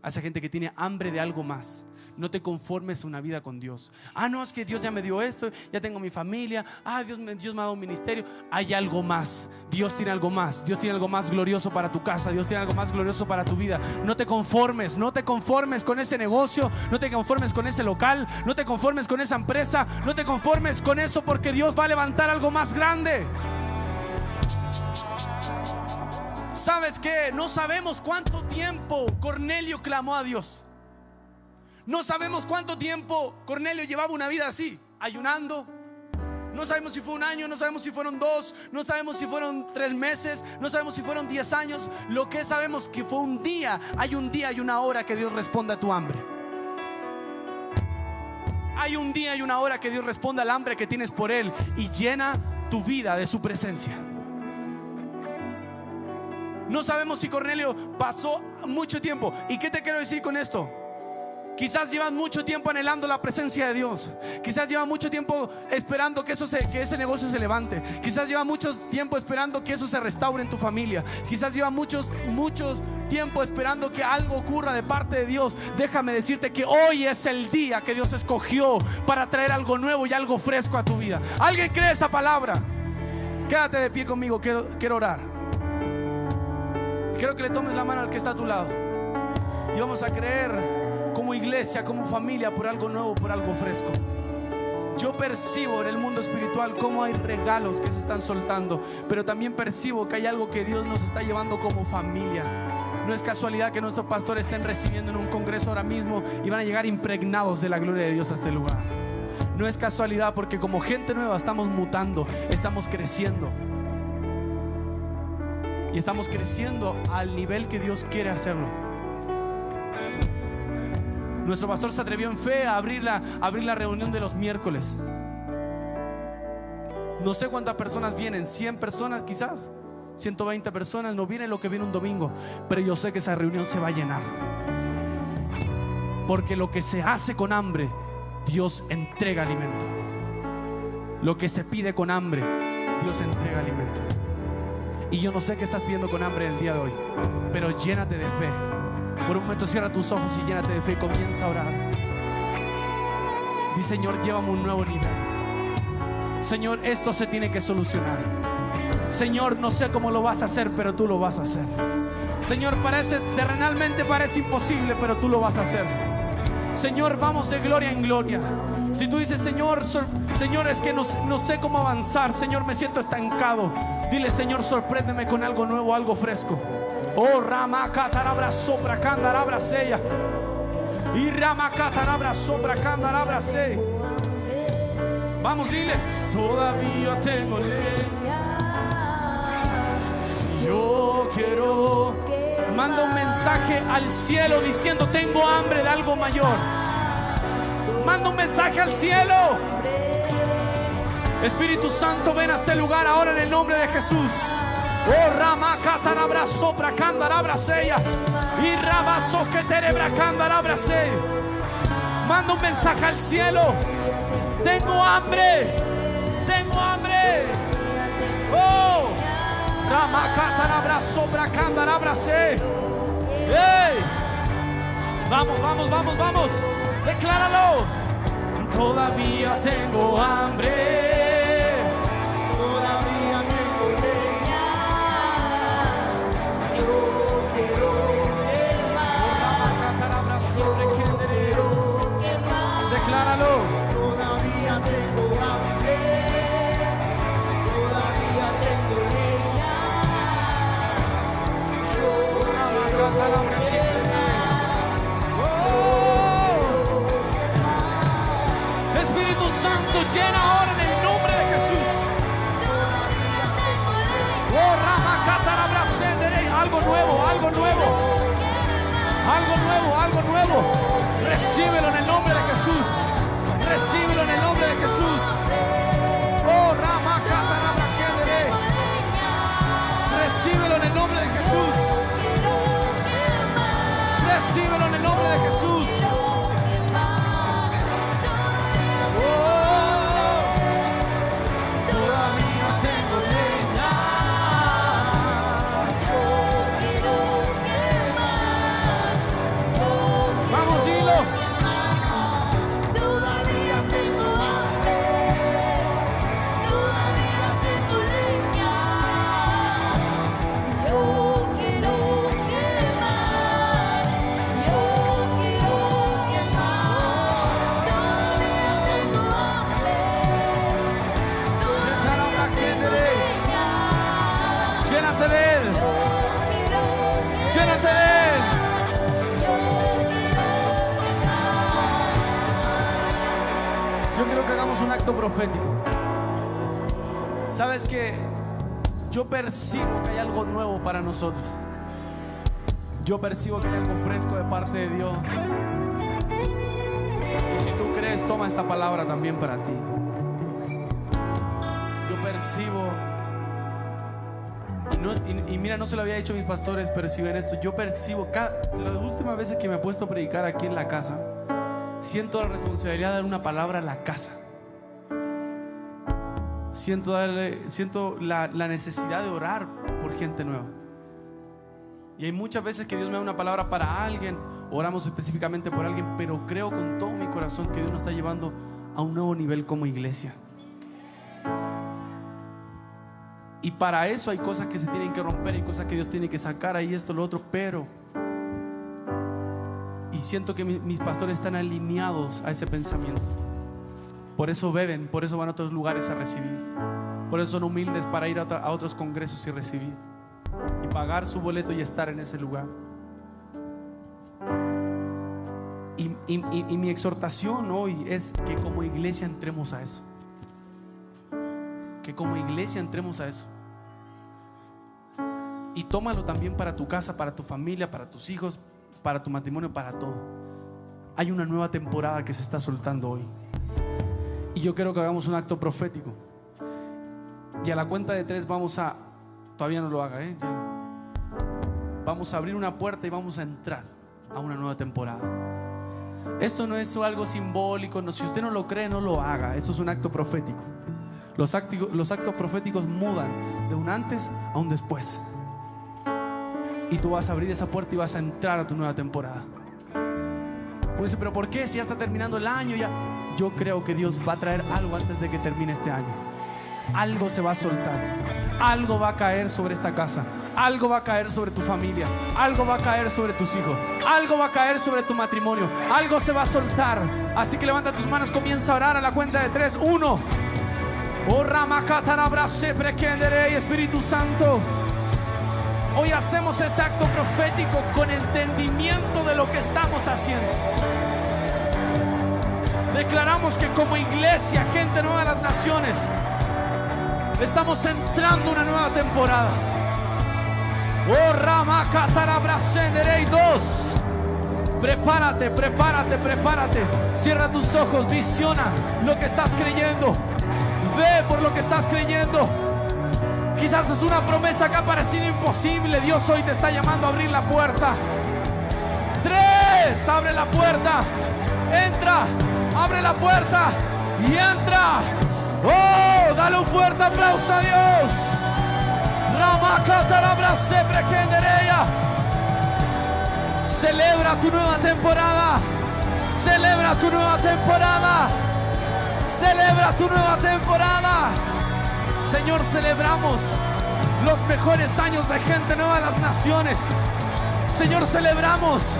a esa gente que tiene hambre de algo más. No te conformes a una vida con Dios. No, es que Dios ya me dio esto, ya tengo mi familia. Dios me ha dado un ministerio. Hay algo más. Dios tiene algo más. Dios tiene algo más glorioso para tu casa. Dios tiene algo más glorioso para tu vida. No te conformes. No te conformes con ese negocio. No te conformes con ese local. No te conformes con esa empresa. No te conformes con eso, porque Dios va a levantar algo más grande. ¿Sabes qué? No sabemos cuánto tiempo Cornelio clamó a Dios. No sabemos cuánto tiempo Cornelio llevaba una vida así, ayunando. No sabemos si fue un año, no sabemos si fueron 2, no sabemos si fueron 3 meses, no sabemos si fueron 10 años. Lo que sabemos que fue un día y una hora que Dios responde a tu hambre. Hay un día y una hora que Dios responde al hambre que tienes por Él y llena tu vida de su presencia. No sabemos si Cornelio pasó mucho tiempo. ¿Y qué te quiero decir con esto? Quizás llevas mucho tiempo anhelando la presencia de Dios. Quizás llevas mucho tiempo esperando que ese negocio se levante. Quizás llevas mucho tiempo esperando que eso se restaure en tu familia. Quizás llevas mucho tiempo esperando que algo ocurra de parte de Dios. Déjame decirte que hoy es el día que Dios escogió para traer algo nuevo y algo fresco a tu vida. ¿Alguien cree esa palabra? Quédate de pie conmigo, quiero orar. Quiero que le tomes la mano al que está a tu lado y vamos a creer como iglesia, como familia, por algo nuevo, por algo fresco. Yo percibo en el mundo espiritual cómo hay regalos que se están soltando, pero también percibo que hay algo que Dios nos está llevando como familia. No es casualidad que nuestros pastores estén recibiendo en un congreso ahora mismo y van a llegar impregnados de la gloria de Dios a este lugar. No es casualidad, porque como gente nueva estamos mutando, estamos creciendo. Y estamos creciendo al nivel que Dios quiere hacerlo. Nuestro pastor se atrevió en fe a abrir la reunión de los miércoles. No sé cuántas personas vienen, 100 personas quizás, 120 personas. No viene lo que viene un domingo, pero yo sé que esa reunión se va a llenar. Porque lo que se hace con hambre, Dios entrega alimento. Lo que se pide con hambre, Dios entrega alimento. Y yo no sé qué estás pidiendo con hambre el día de hoy, pero llénate de fe. Por un momento cierra tus ojos y llénate de fe y comienza a orar. Di: Señor, llévame a un nuevo nivel. Señor, esto se tiene que solucionar. Señor, no sé cómo lo vas a hacer, pero tú lo vas a hacer. Señor, terrenalmente parece imposible, pero tú lo vas a hacer. Señor, vamos de gloria en gloria. Si tú dices: Señor, es que no sé cómo avanzar, Señor, me siento estancado, dile: Señor, sorpréndeme con algo nuevo, algo fresco. Oh, Ramacatarabra sopra candarabra seya. Y Ramacatarabra sopra candarabra seya. Vamos, dile: todavía tengo leña. Yo quiero. Manda un mensaje al cielo diciendo: tengo hambre de algo mayor. Manda un mensaje al cielo. Espíritu Santo, ven a este lugar ahora en el nombre de Jesús. Oh, Ramacatarabra sopra candarabra seya. Y Rabaso que terebra candarabra seya. Manda un mensaje al cielo: tengo hambre. Tengo hambre. Oh, Ramacatarabra sopra candarabra seya. Hey. Vamos. Decláralo. Todavía tengo hambre. Decláralo. Todavía tengo hambre, todavía tengo leña. Yo quiero quemar. Espíritu Santo, llena ahora en el nombre de Jesús. Todavía tengo leña. Oh, algo nuevo. Algo nuevo. Recíbelo en el nombre de Jesús. Recíbelo en el nombre de Jesús. Oh, recíbelo en el nombre de Jesús. Recíbelo en el nombre de Jesús. Todavía tengo leña. Vamos, hilo. Todavía tengo hambre, todavía tengo leña. Yo quiero quemar, yo quiero quemar. Todavía tengo hambre, todavía tengo leña. Llénate de Él. Llénate de Él. Yo quiero quemar. Yo quiero que hagamos un acto profético. ¿Sabes qué? Yo percibo que hay algo nuevo para nosotros. Yo percibo que hay algo fresco de parte de Dios. Y si tú crees, toma esta palabra también para ti. Yo percibo, y mira, no se lo había dicho a mis pastores, pero si ven esto, yo percibo, las últimas veces que me he puesto a predicar aquí en la casa, siento la responsabilidad de dar una palabra a la casa. Siento la necesidad de orar por gente nueva. Y hay muchas veces que Dios me da una palabra para alguien, oramos específicamente por alguien, pero creo con todo mi corazón que Dios nos está llevando a un nuevo nivel como iglesia. Y para eso hay cosas que se tienen que romper, hay cosas que Dios tiene que sacar, ahí esto, lo otro, pero y siento que mis pastores están alineados a ese pensamiento. Por eso beben, por eso van a otros lugares a recibir, por eso son humildes para ir a otros congresos y recibir y pagar su boleto y estar en ese lugar. Y mi exhortación hoy es que como iglesia entremos a eso. Que como iglesia entremos a eso. Y tómalo también para tu casa, para tu familia, para tus hijos, para tu matrimonio, para todo. Hay una nueva temporada que se está soltando hoy. Y yo quiero que hagamos un acto profético. Y a la cuenta de 3 vamos a... Todavía no lo haga, ya. Vamos a abrir una puerta y vamos a entrar a una nueva temporada. Esto no es algo simbólico, no, si usted no lo cree, no lo haga. Esto es un acto profético. Los actos proféticos mudan de un antes a un después. Y tú vas a abrir esa puerta y vas a entrar a tu nueva temporada. Uno dice, pero ¿por qué? Si ya está terminando el año ya. Yo creo que Dios va a traer algo antes de que termine este año. Algo se va a soltar. Algo va a caer sobre esta casa. Algo va a caer sobre tu familia. Algo va a caer sobre tus hijos. Algo va a caer sobre tu matrimonio. Algo se va a soltar. Así que levanta tus manos, comienza a orar a la cuenta de 3. 1. Oh, Ramakatanabrase prekenderei, Espíritu Santo. Hoy hacemos este acto profético con entendimiento de lo que estamos haciendo. Declaramos que como iglesia, gente nueva de las naciones, estamos entrando a una nueva temporada. Oh, Ramakatanabrasenderei 2. Prepárate, prepárate, prepárate. Cierra tus ojos, visiona lo que estás creyendo. Ve por lo que estás creyendo. Quizás es una promesa que ha parecido imposible. Dios hoy te está llamando a abrir la puerta. 3, abre la puerta. Entra, abre la puerta y entra. Oh, dale un fuerte aplauso a Dios. Ramakatarabrase prekendereya. Celebra tu nueva temporada. Celebra tu nueva temporada. Celebra tu nueva temporada. Señor, celebramos los mejores años de gente nueva de las naciones. Señor, celebramos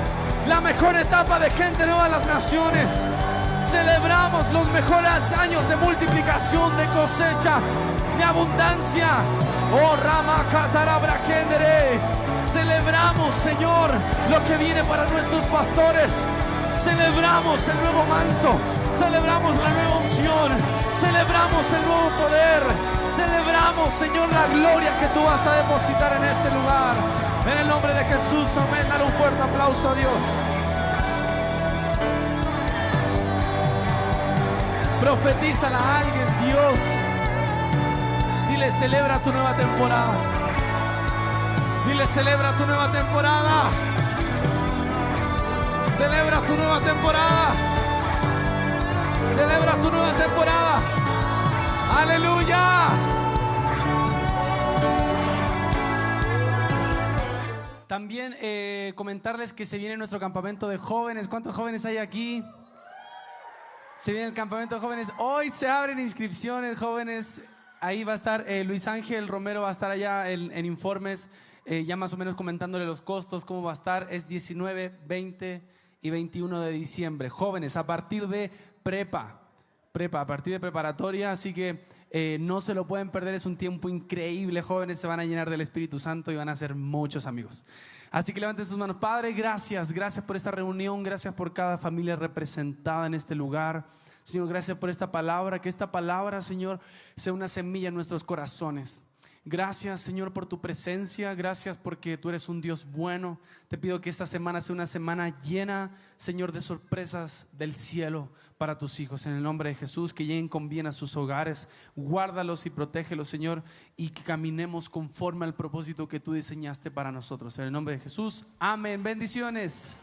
la mejor etapa de gente nueva de las naciones. Celebramos los mejores años de multiplicación, de cosecha, de abundancia. Oh, Ramakatarabrakenderei. Celebramos, Señor, lo que viene para nuestros pastores. Celebramos el nuevo manto. Celebramos la nueva unción. Celebramos el nuevo poder. Celebramos, Señor, la gloria que tú vas a depositar en este lugar. En el nombre de Jesús, amén. Dale un fuerte aplauso a Dios. Profetízala a alguien, Dios. Dile, celebra tu nueva temporada. Dile, celebra tu nueva temporada. Celebra tu nueva temporada. Celebra tu nueva temporada. Aleluya. También comentarles que se viene nuestro campamento de jóvenes. ¿Cuántos jóvenes hay aquí? Se viene el campamento de jóvenes. Hoy se abren inscripciones, jóvenes. Ahí va a estar Luis Ángel Romero, va a estar allá en informes, ya más o menos comentándole los costos, cómo va a estar. Es 19, 20 y 21 de diciembre. Jóvenes, a partir de prepa, a partir de preparatoria. Así que No se lo pueden perder, es un tiempo increíble. Jóvenes se van a llenar del Espíritu Santo y van a hacer muchos amigos. Así que levanten sus manos. Padre, gracias por esta reunión, gracias por cada familia representada en este lugar. Señor, gracias por esta palabra, que esta palabra, Señor, sea una semilla en nuestros corazones. Gracias, Señor, por tu presencia. Gracias porque tú eres un Dios bueno. Te pido que esta semana sea una semana llena, Señor, de sorpresas del cielo para tus hijos. En el nombre de Jesús, que lleguen con bien a sus hogares. Guárdalos y protégelos, Señor, y que caminemos conforme al propósito que tú diseñaste para nosotros. En el nombre de Jesús, amén. Bendiciones.